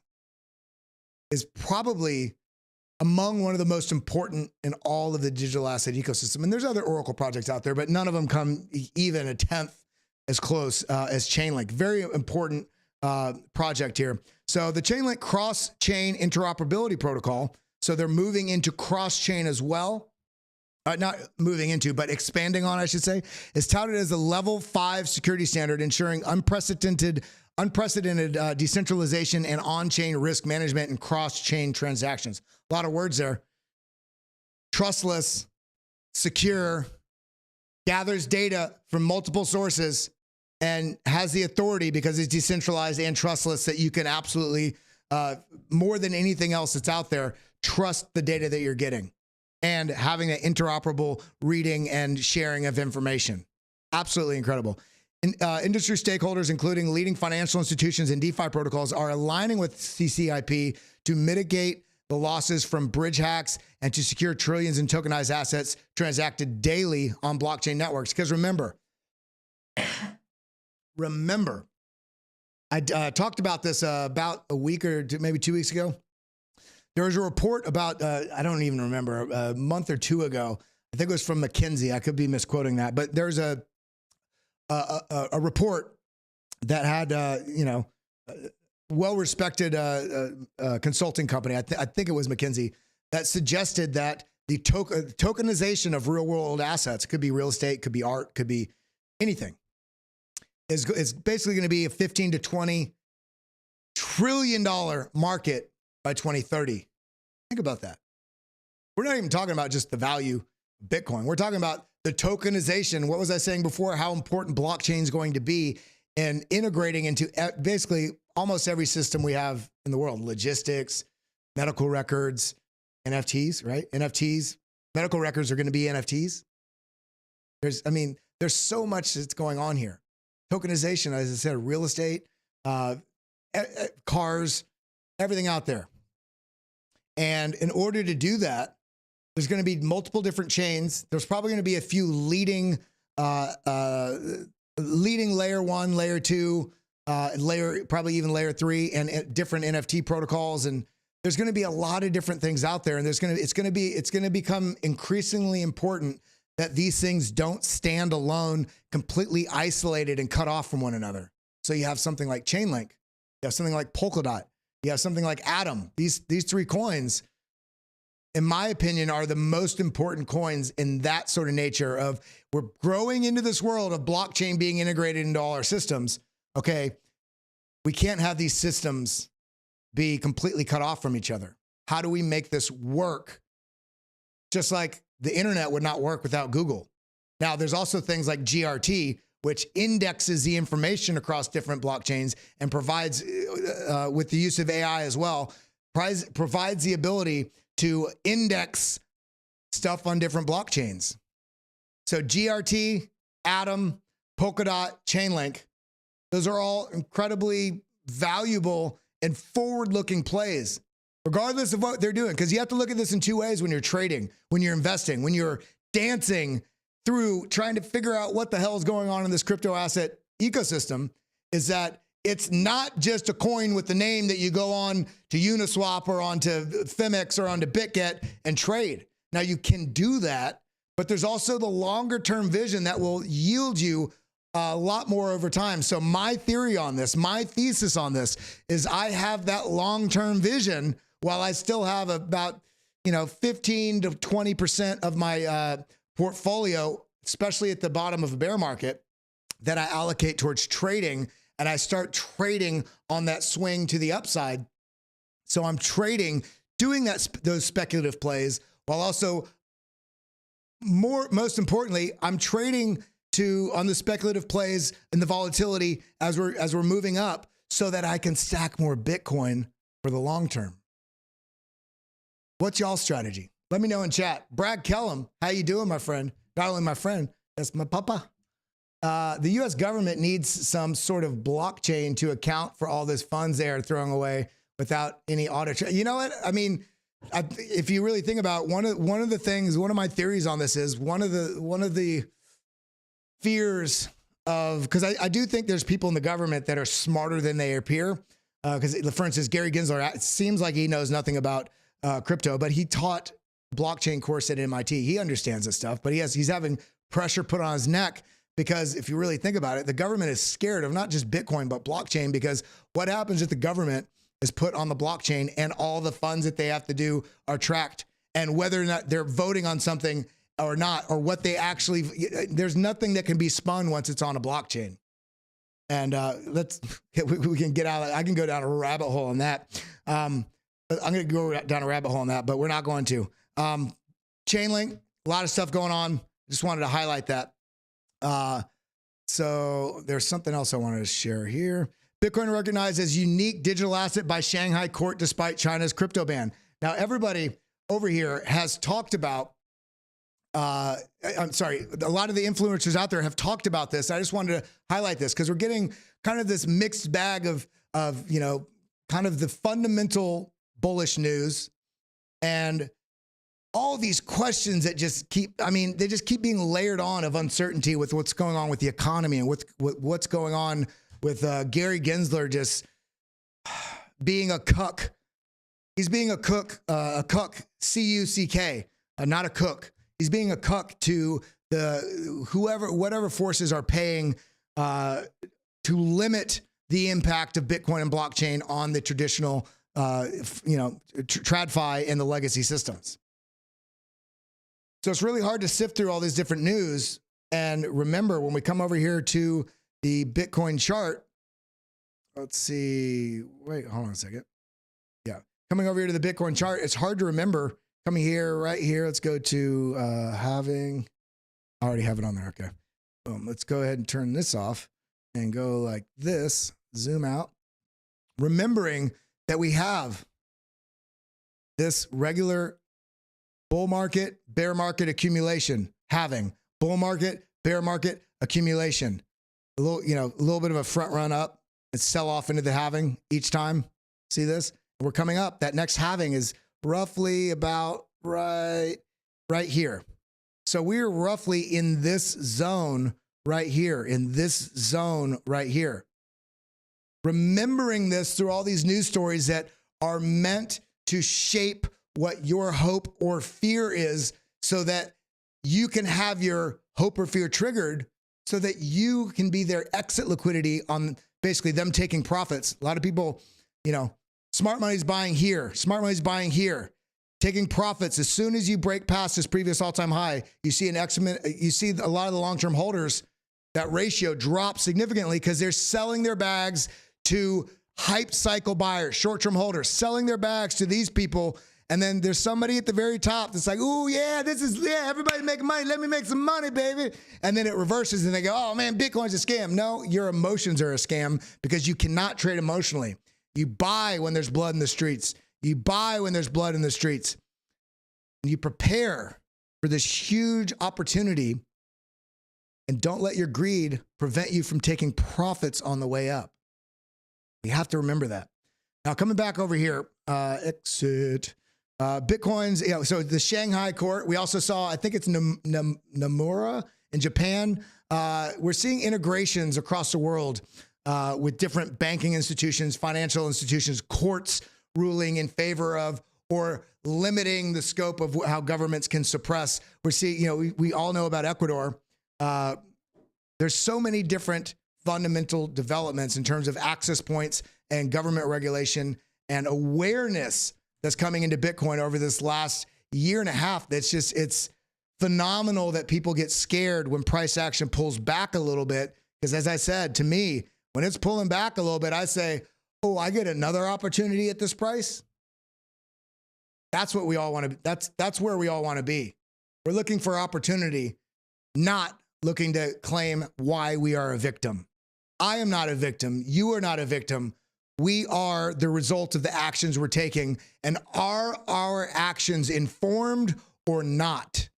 is probably among one of the most important in all of the digital asset ecosystem. And there's other Oracle projects out there, but none of them come even a tenth as close as Chainlink. Very important project here. So the Chainlink cross-chain interoperability protocol, so they're moving into cross-chain as well. Not moving into, but expanding on, I should say, is touted as a level 5 security standard, ensuring unprecedented decentralization and on-chain risk management and cross-chain transactions. A lot of words there. Trustless, secure, gathers data from multiple sources, and has the authority because it's decentralized and trustless that you can absolutely, more than anything else that's out there, trust the data that you're getting. and having an interoperable reading and sharing of information. Absolutely incredible. Industry stakeholders, including leading financial institutions and DeFi protocols, are aligning with CCIP to mitigate the losses from bridge hacks and to secure trillions in tokenized assets transacted daily on blockchain networks. Because remember, I talked about this about a week or maybe 2 weeks ago. There was a report about, I don't even remember, a month or two ago. I think it was from McKinsey. I could be misquoting that, but there's a report that had, well-respected consulting company, I think it was McKinsey, that suggested that the tokenization of real-world assets, could be real estate, could be art, could be anything, is basically going to be a $15 to $20 trillion market by 2030. Think about that. We're not even talking about just the value of Bitcoin. We're talking about the tokenization. What was I saying before? How important blockchain is going to be and integrating into basically almost every system we have in the world. Logistics, medical records, NFTs, right? NFTs, medical records are going to be NFTs. There's so much that's going on here. Tokenization, as I said, real estate, cars, everything out there. And in order to do that, there's going to be multiple different chains. There's probably going to be a few leading layer 1, layer 2, probably even layer 3, and different NFT protocols. And there's going to be a lot of different things out there. And it's going to become increasingly important that these things don't stand alone, completely isolated and cut off from one another. So you have something like Chainlink, you have something like Polkadot, you have something like Atom. These three coins, in my opinion, are the most important coins in that sort of nature of we're growing into this world of blockchain being integrated into all our systems. Okay, we can't have these systems be completely cut off from each other. How do we make this work? Just like the internet would not work without Google. Now, there's also things like GRT, which indexes the information across different blockchains and provides, with the use of AI as well, provides the ability to index stuff on different blockchains. So GRT, Atom, Polkadot, Chainlink, those are all incredibly valuable and forward-looking plays, regardless of what they're doing. Because you have to look at this in two ways when you're trading, when you're investing, when you're dancing through trying to figure out what the hell is going on in this crypto asset ecosystem, is that it's not just a coin with the name that you go on to Uniswap or onto Femex or onto BitGet and trade. Now you can do that, but there's also the longer term vision that will yield you a lot more over time. So my theory on this, my thesis on this is I have that long-term vision while I still have about, 15 to 20% of my portfolio, especially at the bottom of a bear market, that I allocate towards trading, and I start trading on that swing to the upside. So I'm trading, doing those speculative plays, while also most importantly, I'm trading on the speculative plays and the volatility as we're moving up, so that I can stack more Bitcoin for the long term. What's y'all's strategy? Let me know in chat. Brad Kellam, how you doing, my friend? Not only my friend, that's my papa. The U.S. government needs some sort of blockchain to account for all this funds they are throwing away without any audit. You know what? I mean, if you really think about one of the things, one of my theories on this is one of the fears of, because I do think there's people in the government that are smarter than they appear. Because, for instance, Gary Gensler, it seems like he knows nothing about crypto, but he taught blockchain course at MIT. He understands this stuff, but he's having pressure put on his neck, because if you really think about it, the government is scared of not just Bitcoin, but blockchain, because what happens if the government is put on the blockchain and all the funds that they have to do are tracked, and whether or not they're voting on something or not, or what they actually, there's nothing that can be spun once it's on a blockchain. And we can get out, I can go down a rabbit hole on that. I'm going to go down a rabbit hole on that, but we're not going to. Chainlink, a lot of stuff going on. Just wanted to highlight that. So there's something else I wanted to share here. Bitcoin recognized as unique digital asset by Shanghai court despite China's crypto ban. Now, everybody over here has talked about, I'm sorry, a lot of the influencers out there have talked about this. I just wanted to highlight this because we're getting kind of this mixed bag of, you know, kind of the fundamental bullish news and all these questions that just keep, I mean, they just keep being layered on of uncertainty with what's going on with the economy and with what's going on with Gary Gensler just being a cuck. He's being a cuck, C-U-C-K, not a cook. He's being a cuck to the whatever forces are paying to limit the impact of Bitcoin and blockchain on the traditional, you know, TradFi and the legacy systems. So it's really hard to sift through all these different news. And remember, when we come over here to the Bitcoin chart, let's see, wait, hold on a second. Yeah, coming over here to the Bitcoin chart, it's hard to remember. Coming here, right here, let's go to halving. I already have it on there, okay. Boom, let's go ahead and turn this off and go like this, zoom out. Remembering that we have this regular bull market, bear market accumulation, halving, bull market, bear market accumulation. A little, you know, a little bit of a front run up and sell off into the halving each time. See this? We're coming up. That next halving is roughly about right here. So we're roughly in this zone right here, in this zone right here. Remembering this through all these news stories that are meant to shape what your hope or fear is so that you can have your hope or fear triggered so that you can be their exit liquidity on basically them taking profits. A lot of people, you know, smart money's buying here, smart money's buying here, taking profits. As soon as you break past this previous all-time high, you see you see a lot of the long-term holders, that ratio drops significantly because they're selling their bags to hype cycle buyers, short-term holders, selling their bags to these people. And then there's somebody at the very top that's like, oh, yeah, everybody's making money. Let me make some money, baby. And then it reverses and they go, oh, man, Bitcoin's a scam. No, your emotions are a scam because you cannot trade emotionally. You buy when there's blood in the streets. You buy when there's blood in the streets. And you prepare for this huge opportunity and don't let your greed prevent you from taking profits on the way up. You have to remember that. Now, coming back over here, exit. Bitcoins, you know, so the Shanghai court, we also saw, I think it's Nomura in Japan. We're seeing integrations across the world with different banking institutions, financial institutions, courts ruling in favor of or limiting the scope of how governments can suppress. We're seeing, you know, we all know about Ecuador. There's so many different fundamental developments in terms of access points and government regulation and awareness that's coming into Bitcoin over this last year and a half. That's just, it's phenomenal that people get scared when price action pulls back a little bit. Because as I said, to me, when it's pulling back a little bit, I say, oh, I get another opportunity at this price. That's what we all want to, that's where we all want to be. We're looking for opportunity, not looking to claim why we are a victim. I am not a victim. You are not a victim. We are the result of the actions we're taking. And are our actions informed or not?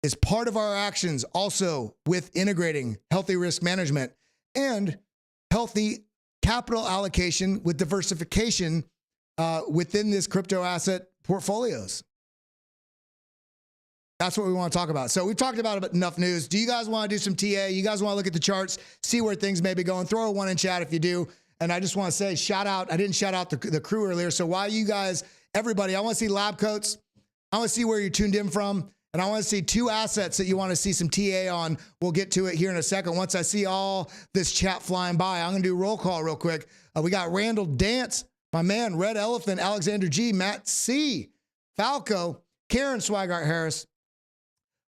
Is part of our actions also with integrating healthy risk management and healthy capital allocation with diversification within this crypto asset portfolios? That's what we want to talk about. So we've talked about enough news. Do you guys want to do some TA? You guys want to look at the charts, see where things may be going? Throw a 1 in chat if you do. And I just want to say, shout out. I didn't shout out the crew earlier. So while you guys, everybody, I want to see lab coats. I want to see where you're tuned in from. And I want to see 2 assets that you want to see some TA on. We'll get to it here in a second. Once I see all this chat flying by, I'm going to do roll call real quick. We got Randall Dance, my man, Red Elephant, Alexander G, Matt C, Falco, Karen Swigart Harris.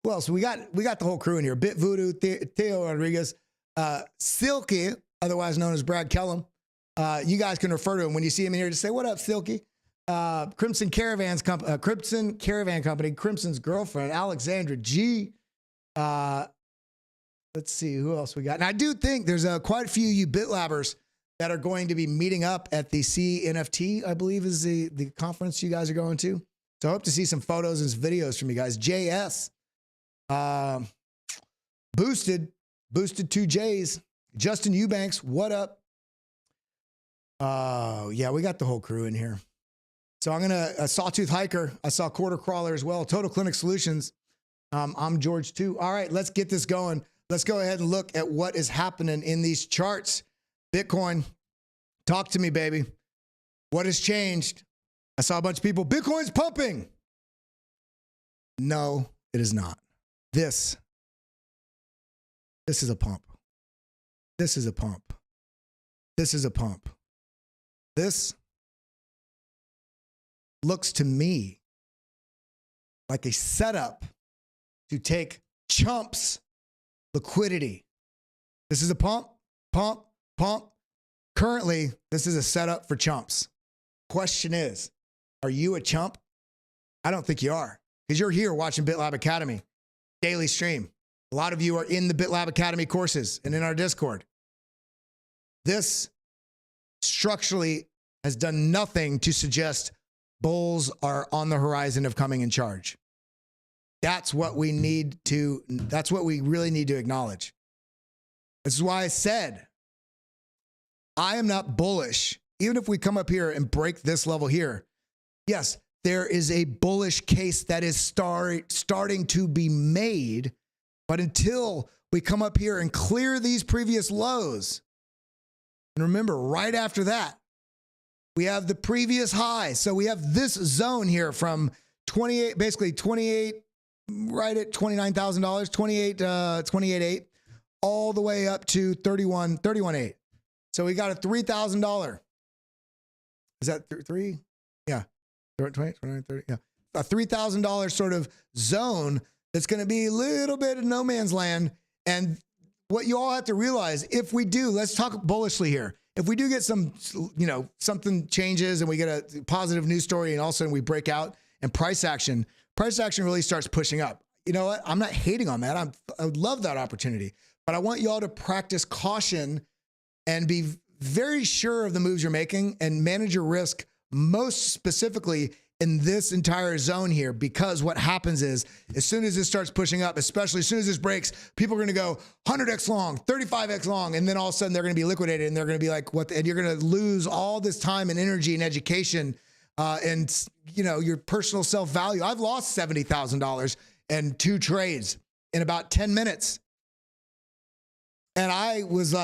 Who else? We got the whole crew in here. Bit Voodoo, Theo Rodriguez, Silky, otherwise known as Brad Kellam. You guys can refer to him when you see him in here. Just say, what up, Silky? Crimson Caravan Company, Crimson's girlfriend, Alexandra G. Let's see who else we got. And I do think there's quite a few of you BitLabbers that are going to be meeting up at the CNFT, I believe is the conference you guys are going to. So I hope to see some photos and some videos from you guys. JS, boosted 2 J's. Justin Eubanks, what up? Yeah, we got the whole crew in here. So I'm gonna Sawtooth Hiker. I saw Quarter Crawler as well. Total Clinic Solutions. I'm George too. All right, let's get this going. Let's go ahead and look at what is happening in these charts. Bitcoin, talk to me, baby. What has changed? I saw a bunch of people. Bitcoin's pumping. No, it is not. This is a pump. This is a pump. This is a pump. This looks to me like a setup to take chumps liquidity. This is a pump, pump, pump. Currently, this is a setup for chumps. Question is, are you a chump? I don't think you are, because you're here watching BitLab Academy, daily stream. A lot of you are in the BitLab Academy courses and in our Discord. This structurally has done nothing to suggest bulls are on the horizon of coming in charge. That's what we really need to acknowledge. This is why I said, I am not bullish. Even if we come up here and break this level here, yes, there is a bullish case that is starting to be made, but until we come up here and clear these previous lows, and remember, right after that, we have the previous high. So we have this zone here from 28, basically 28, right at $29,000, 28.8, all the way up to 31.8. So we got a $3,000. Is that three? Yeah. 20, 29, 30. Yeah. A $3,000 sort of zone that's going to be a little bit of no man's land. And what you all have to realize, if we do, let's talk bullishly here. If we do get some, something changes and we get a positive news story and all of a sudden we break out and price action really starts pushing up. You know what? I'm not hating on that. I would love that opportunity, but I want you all to practice caution and be very sure of the moves you're making and manage your risk, most specifically in this entire zone here, because what happens is, as soon as this starts pushing up, especially as soon as this breaks, people are going to go 100x long, 35x long, and then all of a sudden they're going to be liquidated and they're going to be like, what? And you're going to lose all this time and energy and education and your personal self-value. I've lost $70,000 in 2 trades in about 10 minutes. And I was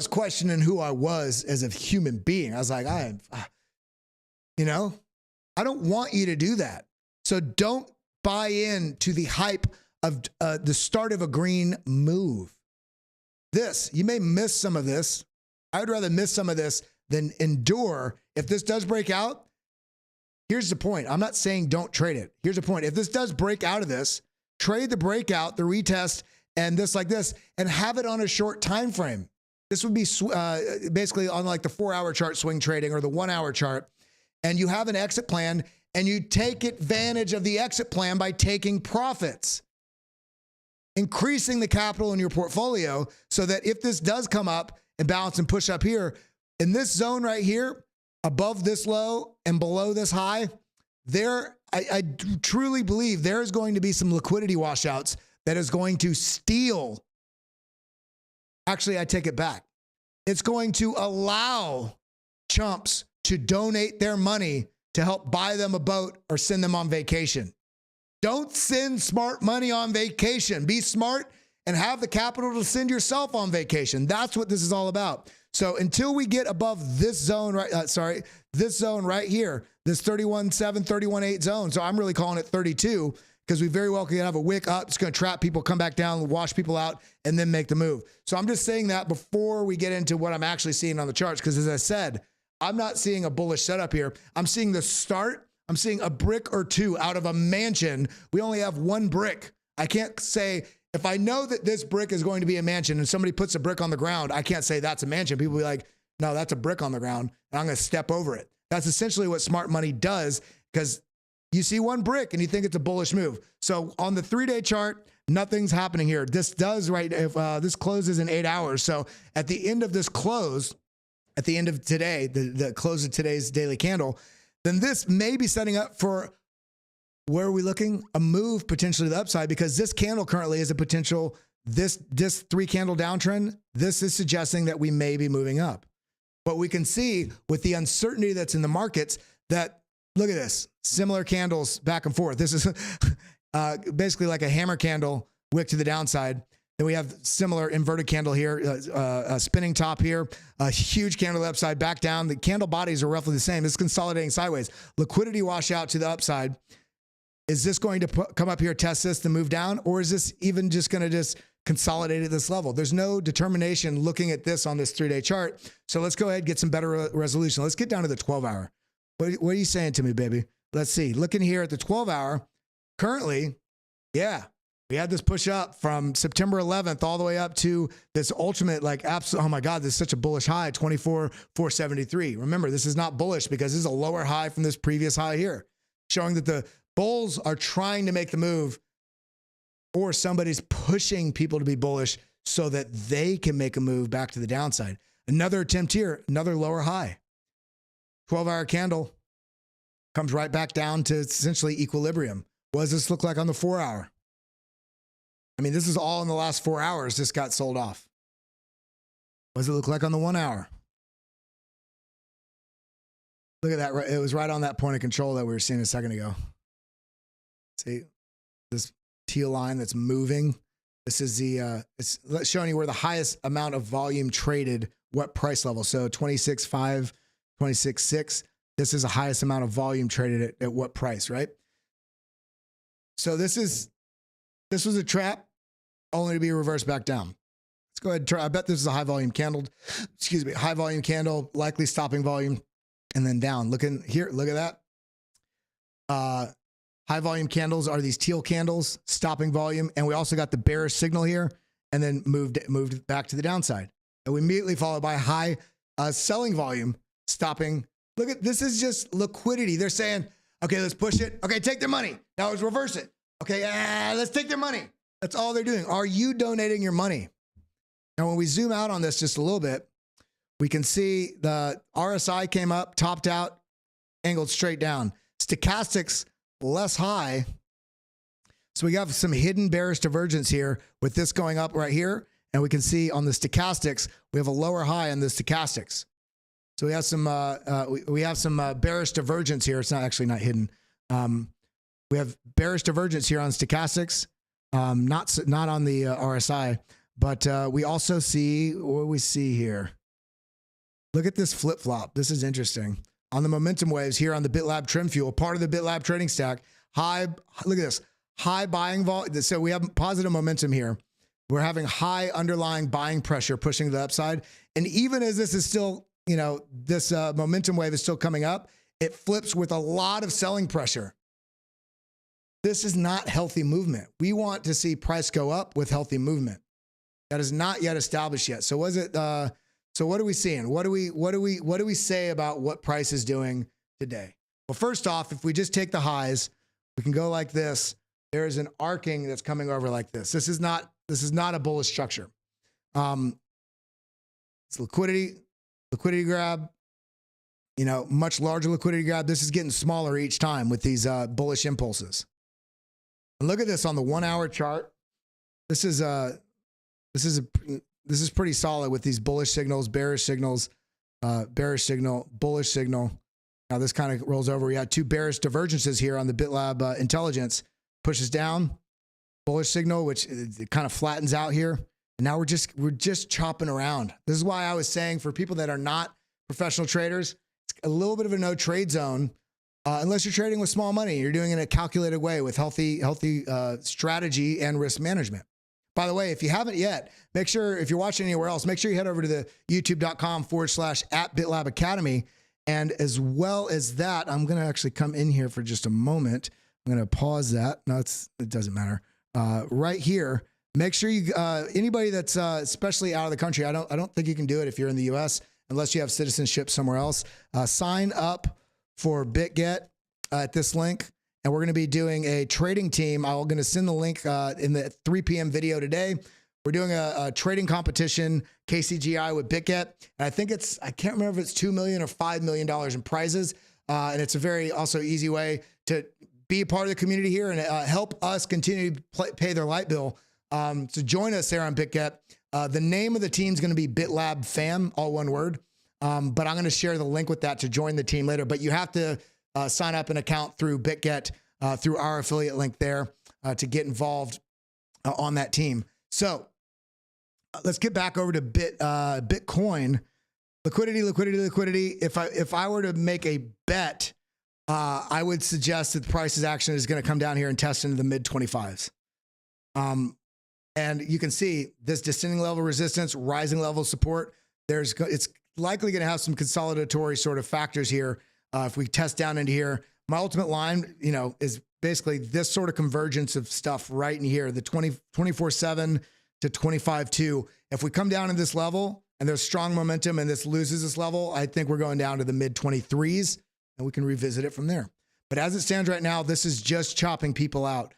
questioning who I was as a human being. I was like, I don't want you to do that. So don't buy into the hype of the start of a green move. You may miss some of this. I would rather miss some of this than endure. If this does break out, here's the point. I'm not saying don't trade it. Here's the point. If this does break out of this, trade the breakout, the retest, and this like this, and have it on a short time frame. This would be basically on like the 4-hour chart swing trading or the 1-hour chart. And you have an exit plan and you take advantage of the exit plan by taking profits, increasing the capital in your portfolio so that if this does come up and bounce and push up here, in this zone right here, above this low and below this high, I truly believe there's going to be some liquidity washouts that is going to steal. Actually, I take it back. It's going to allow chumps to donate their money to help buy them a boat or send them on vacation. Don't send smart money on vacation. Be smart and have the capital to send yourself on vacation. That's what this is all about. So until we get above this zone, this zone right here, this 31.7, 31.8 zone. So I'm really calling it 32 because we very well could have a wick up. It's going to trap people, come back down, wash people out, and then make the move. So I'm just saying that before we get into what I'm actually seeing on the charts, because as I said, I'm not seeing a bullish setup here. I'm seeing the start. I'm seeing a brick or two out of a mansion. We only have 1 brick. I can't say, if I know that this brick is going to be a mansion and somebody puts a brick on the ground, I can't say that's a mansion. People will be like, no, that's a brick on the ground, and I'm going to step over it. That's essentially what smart money does, because you see 1 brick and you think it's a bullish move. So on the 3-day chart, nothing's happening here. This does, this closes in 8 hours. So at the end of this close, at the end of today, the close of today's daily candle, then this may be setting up for, where are we looking? A move potentially to the upside, because this candle currently is a potential, this 3-candle downtrend, this is suggesting that we may be moving up. But we can see with the uncertainty that's in the markets that, look at this, similar candles back and forth. This is basically like a hammer candle wick to the downside. Then we have similar inverted candle here, a spinning top here, a huge candle to the upside, back down. The candle bodies are roughly the same. It's consolidating sideways. Liquidity washout to the upside. Is this going to come up here, test this, to move down? Or is this even just going to just consolidate at this level? There's no determination looking at this on this 3-day chart. So let's go ahead and get some better resolution. Let's get down to the 12-hour. What are you saying to me, baby? Let's see. Looking here at the 12-hour, currently, yeah, we had this push up from September 11th all the way up to this ultimate, like, absolute, oh my God, this is such a bullish high, 24,473. Remember, this is not bullish because this is a lower high from this previous high here, showing that the bulls are trying to make the move, or somebody's pushing people to be bullish so that they can make a move back to the downside. Another attempt here, another lower high. 12-hour candle comes right back down to essentially equilibrium. What does this look like on the 4-hour? I mean, this is all in the last 4 hours. This got sold off. What does it look like on the 1-hour? Look at that. It was right on that point of control that we were seeing a second ago. See this teal line that's moving. This is the, it's showing you where the highest amount of volume traded, what price level. So 26.5, 26.6. This is the highest amount of volume traded at what price, right? So this was a trap, only to be reversed back down. Let's go ahead and try. I bet this is a high volume candle. Excuse me, high volume candle, likely stopping volume, and then down. Looking here, look at that. High volume candles are these teal candles, stopping volume, and we also got the bearish signal here, and then moved back to the downside. And we immediately followed by high selling volume, stopping. Look at this, is just liquidity. They're saying, okay, let's push it. Okay, take their money. Now let's reverse it. Okay, let's take their money. That's all they're doing. Are you donating your money? Now, when we zoom out on this just a little bit, we can see the RSI came up, topped out, angled straight down. Stochastics less high. So we got some hidden bearish divergence here with this going up right here. And we can see on the stochastics, we have a lower high on the stochastics. So we have some bearish divergence here. It's not actually not hidden. We have bearish divergence here on stochastics, not on the RSI, but we also see, what do we see here? Look at this flip-flop. This is interesting. On the momentum waves here on the BitLab Trim Fuel, part of the BitLab trading stack, look at this, high buying volume. So we have positive momentum here. We're having high underlying buying pressure pushing to the upside. And even as this is still, you know, this momentum wave is still coming up, it flips with a lot of selling pressure. This is not healthy movement. We want to see price go up with healthy movement. That is not yet established yet. So was it, so what are we seeing? What do we say about what price is doing today? Well, first off, if we just take the highs, we can go like this. There is an arcing that's coming over like this. This is not a bullish structure. It's liquidity grab, you know, much larger liquidity grab. This is getting smaller each time with these bullish impulses. And look at this on the 1-hour chart. This is pretty solid with these bullish signals, bearish signals, bearish signal, bullish signal. Now this kind of rolls over. We had two bearish divergences here on the BitLab intelligence. Pushes down, bullish signal, which it kind of flattens out here. And now we're just chopping around. This is why I was saying for people that are not professional traders, it's a little bit of a no trade zone. Unless you're trading with small money, you're doing it in a calculated way with healthy strategy and risk management. By the way, if you haven't yet, make sure, if you're watching anywhere else, make sure you head over to the youtube.com/@BitLab Academy. And as well as that, I'm going to actually come in here for just a moment. I'm going to pause that. No, it doesn't matter. Right here, make sure you, anybody that's especially out of the country, I don't think you can do it if you're in the US unless you have citizenship somewhere else. Sign up for BitGet at this link. And we're going to be doing a trading team. I'm going to send the link in the 3 p.m. video today. We're doing a trading competition, KCGI with BitGet. And I think I can't remember if it's $2 million or $5 million in prizes. And it's a very also easy way to be a part of the community here and help us continue to pay their light bill. So join us there on BitGet. The name of the team is going to be BitLab Fam, all one word. But I'm going to share the link with that to join the team later. But you have to sign up an account through BitGet, through our affiliate link there to get involved on that team. So let's get back over to Bitcoin. Liquidity. If I were to make a bet, I would suggest that the price's action is going to come down here and test into the mid 25s. And you can see this descending level resistance, rising level support. It's likely going to have some consolidatory sort of factors here. If we test down into here, my ultimate line, is basically this sort of convergence of stuff right in here, the 24/7 to 25/2. If we come down to this level and there's strong momentum and this loses this level, I think we're going down to the mid 23s and we can revisit it from there. But as it stands right now, this is just chopping people out.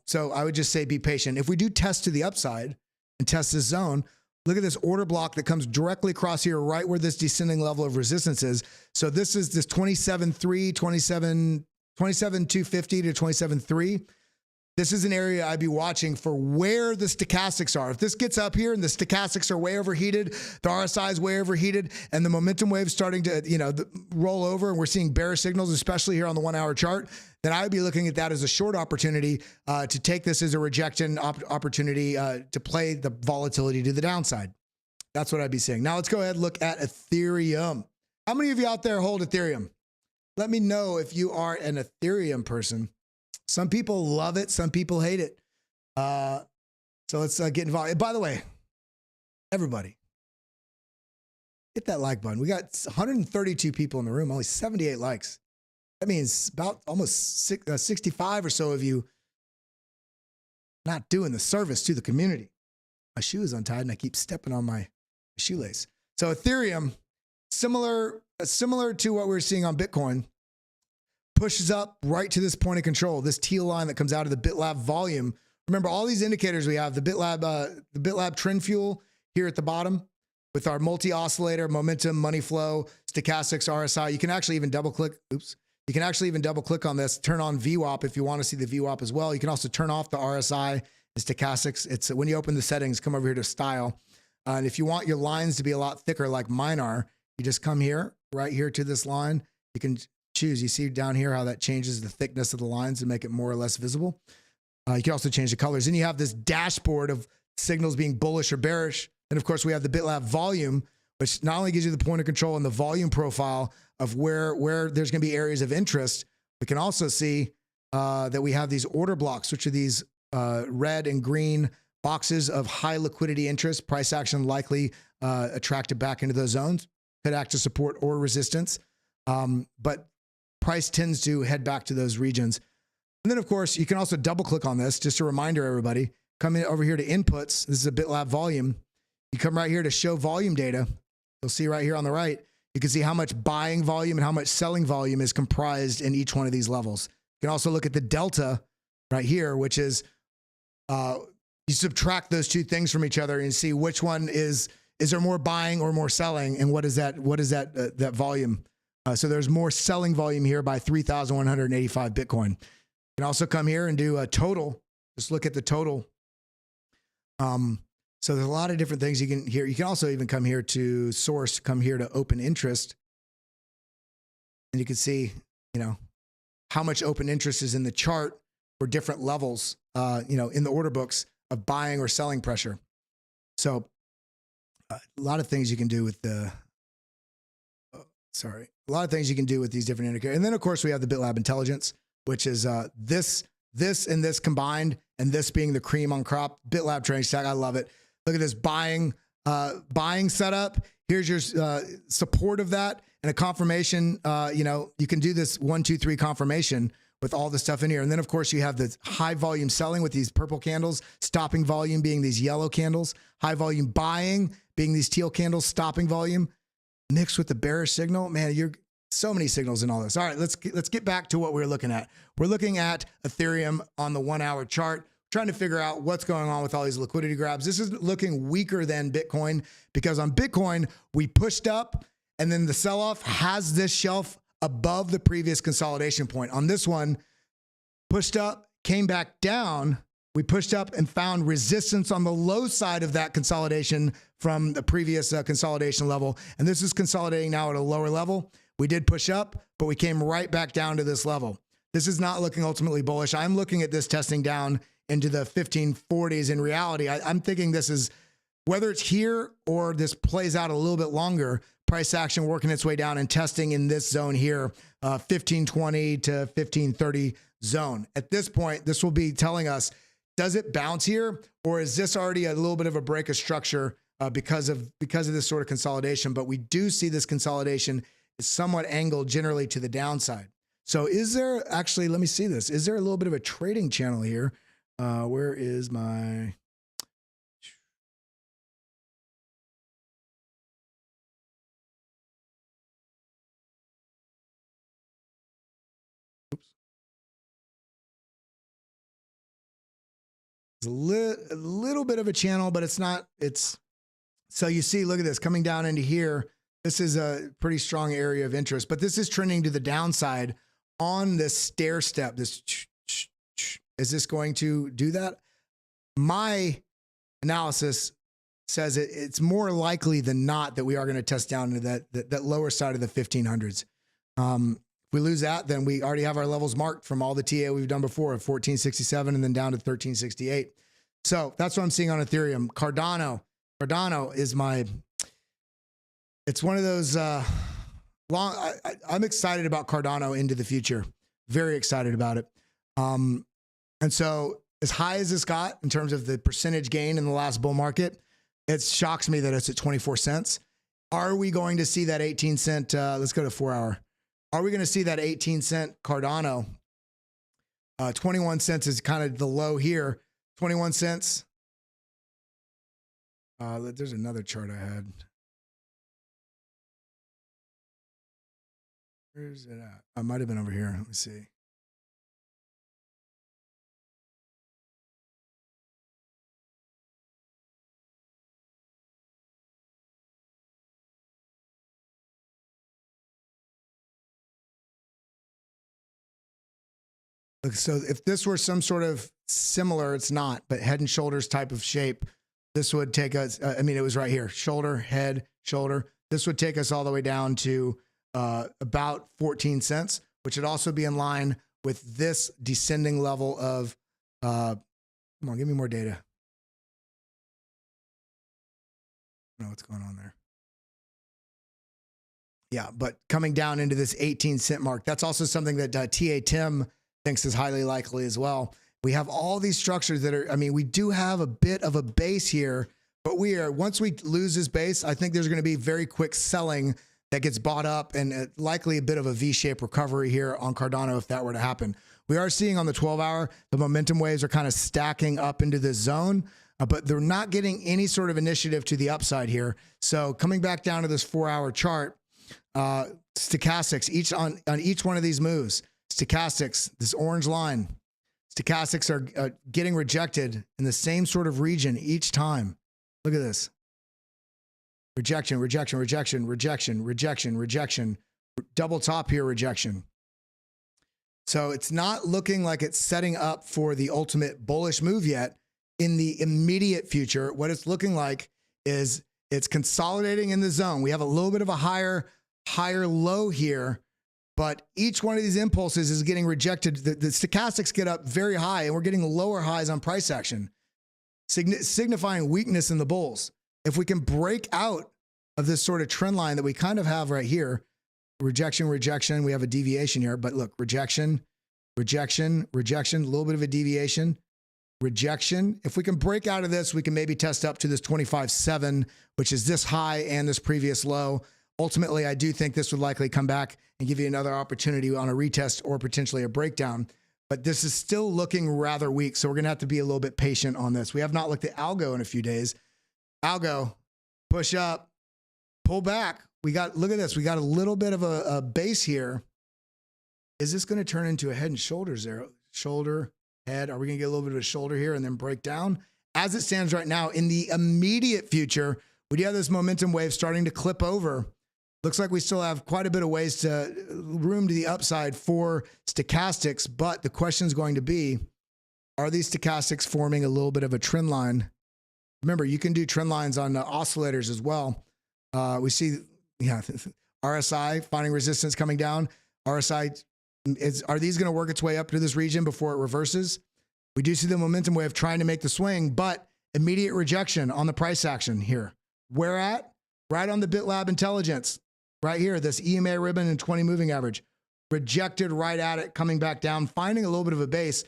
So I would just say be patient. If we do test to the upside and test this zone, look at this order block that comes directly across here, right where this descending level of resistance is. So this is this 27.250 to 27.3. This is an area I'd be watching for where the stochastics are. If this gets up here and the stochastics are way overheated, the RSI is way overheated, and the momentum wave starting to roll over, and we're seeing bearish signals, especially here on the 1 hour chart, then I would be looking at that as a short opportunity to take this as a rejection opportunity to play the volatility to the downside. That's what I'd be saying. Now let's go ahead and look at Ethereum. How many of you out there hold Ethereum? Let me know if you are an Ethereum person. Some people love it. Some people hate it. So let's get involved. By the way, everybody, hit that like button. We got 132 people in the room, only 78 likes. That means about almost 65 or so of you not doing the service to the community. My shoe is untied and I keep stepping on my shoelace. So Ethereum, similar to what we're seeing on Bitcoin, pushes up right to this point of control, this teal line that comes out of the BitLab volume. Remember all these indicators we have, the BitLab trend fuel here at the bottom with our multi-oscillator, momentum, money flow, stochastics, RSI. You can actually even double click. You can actually even double click on this, turn on VWAP if you want to see the VWAP as well. You can also turn off the RSI and stochastics. It's when you open the settings, come over here to style. And if you want your lines to be a lot thicker like mine are, you just come here, right here to this line. You can choose. You see down here how that changes the thickness of the lines to make it more or less visible. You can also change the colors. And you have this dashboard of signals being bullish or bearish. And of course, we have the BitLab volume, which not only gives you the point of control and the volume profile of where there's going to be areas of interest. We can also see that we have these order blocks, which are these red and green boxes of high liquidity interest, price action likely attracted back into those zones, could act to support or resistance. But price tends to head back to those regions. And then, of course, you can also double click on this. Just a reminder, everybody, come in over here to inputs. This is a BitLab volume. You come right here to show volume data. You'll see right here on the right, you can see how much buying volume and how much selling volume is comprised in each one of these levels. You can also look at the delta right here, which is you subtract those two things from each other and see which one is there more buying or more selling, and what is that that volume. So there's more selling volume here by 3,185 Bitcoin. You can also come here and do a total. Just look at the total. So there's a lot of different things you can hear. You can also even come here to source, come here to open interest. And you can see, how much open interest is in the chart for different levels, in the order books of buying or selling pressure. So a lot of things you can do with a lot of things you can do with these different indicators. And then of course we have the BitLab Intelligence, which is this and this combined, and this being the cream on crop. BitLab Trading Stack, I love it. Look at this buying setup. Here's your support of that and a confirmation. You can do this 1, 2, 3 confirmation with all the stuff in here. And then of course you have the high volume selling with these purple candles, stopping volume being these yellow candles, high volume buying being these teal candles, stopping volume, mixed with the bearish signal. Man, you're so many signals in all this. All right, let's get back to what we're looking at. We're looking at Ethereum on the 1 hour chart, trying to figure out what's going on with all these liquidity grabs. This is looking weaker than Bitcoin, because on Bitcoin, we pushed up and then the sell-off has this shelf above the previous consolidation point. On this one, pushed up, came back down. We pushed up and found resistance on the low side of that consolidation from the previous consolidation level. And this is consolidating now at a lower level. We did push up, but we came right back down to this level. This is not looking ultimately bullish. I'm looking at this testing down into the 1540s. In reality, I'm thinking this is, whether it's here or this plays out a little bit longer, price action working its way down and testing in this zone here, 1520 to 1530 zone. At this point, this will be telling us, does it bounce here, or is this already a little bit of a break of structure because of this sort of consolidation? But we do see this consolidation is somewhat angled generally to the downside. So is there actually, let me see this. Is there a little bit of a trading channel here? Where is my... It's a little bit of a channel, but it's not, so you see, look at this coming down into here. This is a pretty strong area of interest, but this is trending to the downside on this stair step. Is this going to do that? My analysis says it's more likely than not that we are going to test down into that lower side of the 1500s. If we lose that, then we already have our levels marked from all the TA we've done before of 1467 and then down to 1368. So that's what I'm seeing on Ethereum. Cardano is it's one of those I'm excited about Cardano into the future. Very excited about it. And so as high as this got in terms of the percentage gain in the last bull market, it shocks me that it's at 24 cents. Are we going to see that 18 cent? Let's go to 4 hour. Are we going to see that 18 cent Cardano? 21 cents is kind of the low here. 21 cents. There's another chart I had. Where's it at? I might have been over here. Let me see. So if this were some sort of similar, it's not, but head and shoulders type of shape, this would take us, I mean, it was right here, shoulder, head, shoulder. This would take us all the way down to about 14 cents, which would also be in line with this descending level of, come on, give me more data. I don't know what's going on there. Yeah, but coming down into this 18 cent mark, that's also something that TA Tim thinks is highly likely as well. We have all these structures that are, I mean, we do have a bit of a base here, but once we lose this base, I think there's going to be very quick selling that gets bought up and likely a bit of a V-shaped recovery here on Cardano if that were to happen. We are seeing on the 12-hour, the momentum waves are kind of stacking up into this zone, but they're not getting any sort of initiative to the upside here. So coming back down to this 4-hour chart, stochastics, on each one of these moves, stochastics, this orange line, stochastics are getting rejected in the same sort of region each time. Look at this. Rejection, rejection, rejection, rejection, rejection, rejection, double top here, rejection. So it's not looking like it's setting up for the ultimate bullish move yet. In the immediate future, what it's looking like is it's consolidating in the zone. We have a little bit of a higher low here, but each one of these impulses is getting rejected. The stochastics get up very high, and we're getting lower highs on price action, signifying weakness in the bulls. If we can break out of this sort of trend line that we kind of have right here, rejection, rejection, we have a deviation here, but look, rejection, rejection, rejection, a little bit of a deviation, rejection. If we can break out of this, we can maybe test up to this 25.7, which is this high and this previous low. Ultimately, I do think this would likely come back and give you another opportunity on a retest or potentially a breakdown. But this is still looking rather weak, so we're going to have to be a little bit patient on this. We have not looked at ALGO in a few days. ALGO, push up, pull back. Look at this. We got a little bit of a base here. Is this going to turn into a head and shoulders there? Shoulder, head. Are we going to get a little bit of a shoulder here and then break down? As it stands right now, in the immediate future, we do have this momentum wave starting to clip over Looks like we still have quite a bit of room to the upside for stochastics, but the question is going to be, are these stochastics forming a little bit of a trend line? Remember, you can do trend lines on oscillators as well. We see, RSI finding resistance coming down. RSI, are these going to work its way up to this region before it reverses? We do see the momentum wave trying to make the swing, but immediate rejection on the price action here. Where at? Right on the BitLab intelligence. Right here, this EMA ribbon and 20 moving average. Rejected right at it, coming back down, finding a little bit of a base.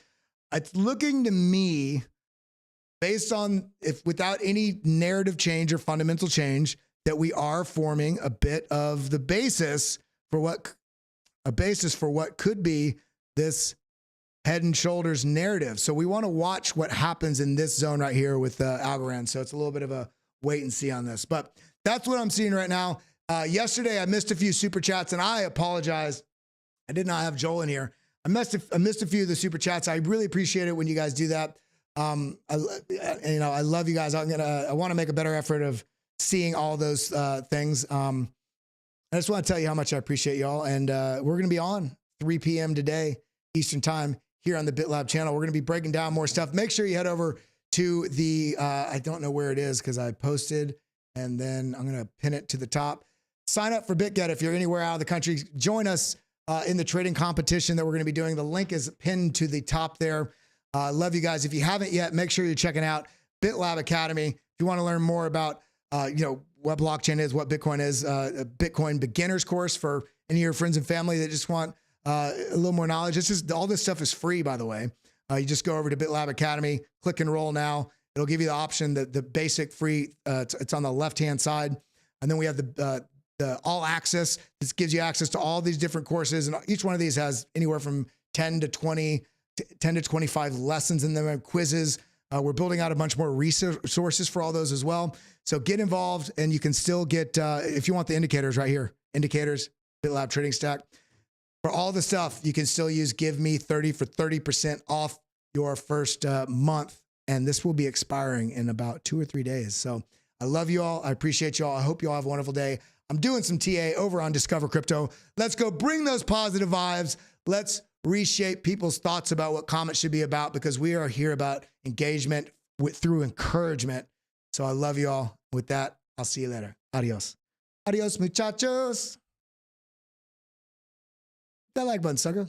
It's looking to me, based on, if without any narrative change or fundamental change, that we are forming a bit of the basis for what could be this head and shoulders narrative. So we want to watch what happens in this zone right here with Algorand. So it's a little bit of a wait and see on this, but that's what I'm seeing right now. Yesterday, I missed a few super chats, and I apologize. I did not have Joel in here. I missed a few of the super chats. I really appreciate it when you guys do that. I love you guys. I want to make a better effort of seeing all those things. I just want to tell you how much I appreciate y'all. And we're going to be on 3 p.m. today, Eastern time, here on the BitLab channel. We're going to be breaking down more stuff. Make sure you head over to the, I don't know where it is because I posted, and then I'm going to pin it to the top. Sign up for BitGet if you're anywhere out of the country. Join us in the trading competition that we're going to be doing. The link is pinned to the top there. Love you guys. If you haven't yet, make sure you're checking out BitLab Academy. If you want to learn more about, what blockchain is, what Bitcoin is, a Bitcoin beginner's course for any of your friends and family that just want a little more knowledge. All this stuff is free, by the way. You just go over to BitLab Academy, click enroll now. It'll give you the option, the basic free, it's on the left-hand side. And then we have the all access. This gives you access to all these different courses. And each one of these has anywhere from 10 to 25 lessons in them and quizzes. We're building out a bunch more resources for all those as well. So get involved, and you can still get, if you want the indicators right here, indicators, BitLab Trading Stack. For all the stuff, you can still use Give Me 30 for 30% off your first month. And this will be expiring in about 2 or 3 days. So I love you all. I appreciate you all. I hope you all have a wonderful day. I'm doing some TA over on Discover Crypto. Let's go bring those positive vibes. Let's reshape people's thoughts about what comments should be about, because we are here about engagement through encouragement. So I love you all. With that, I'll see you later. Adios. Adios, muchachos. Hit that like button, sucker.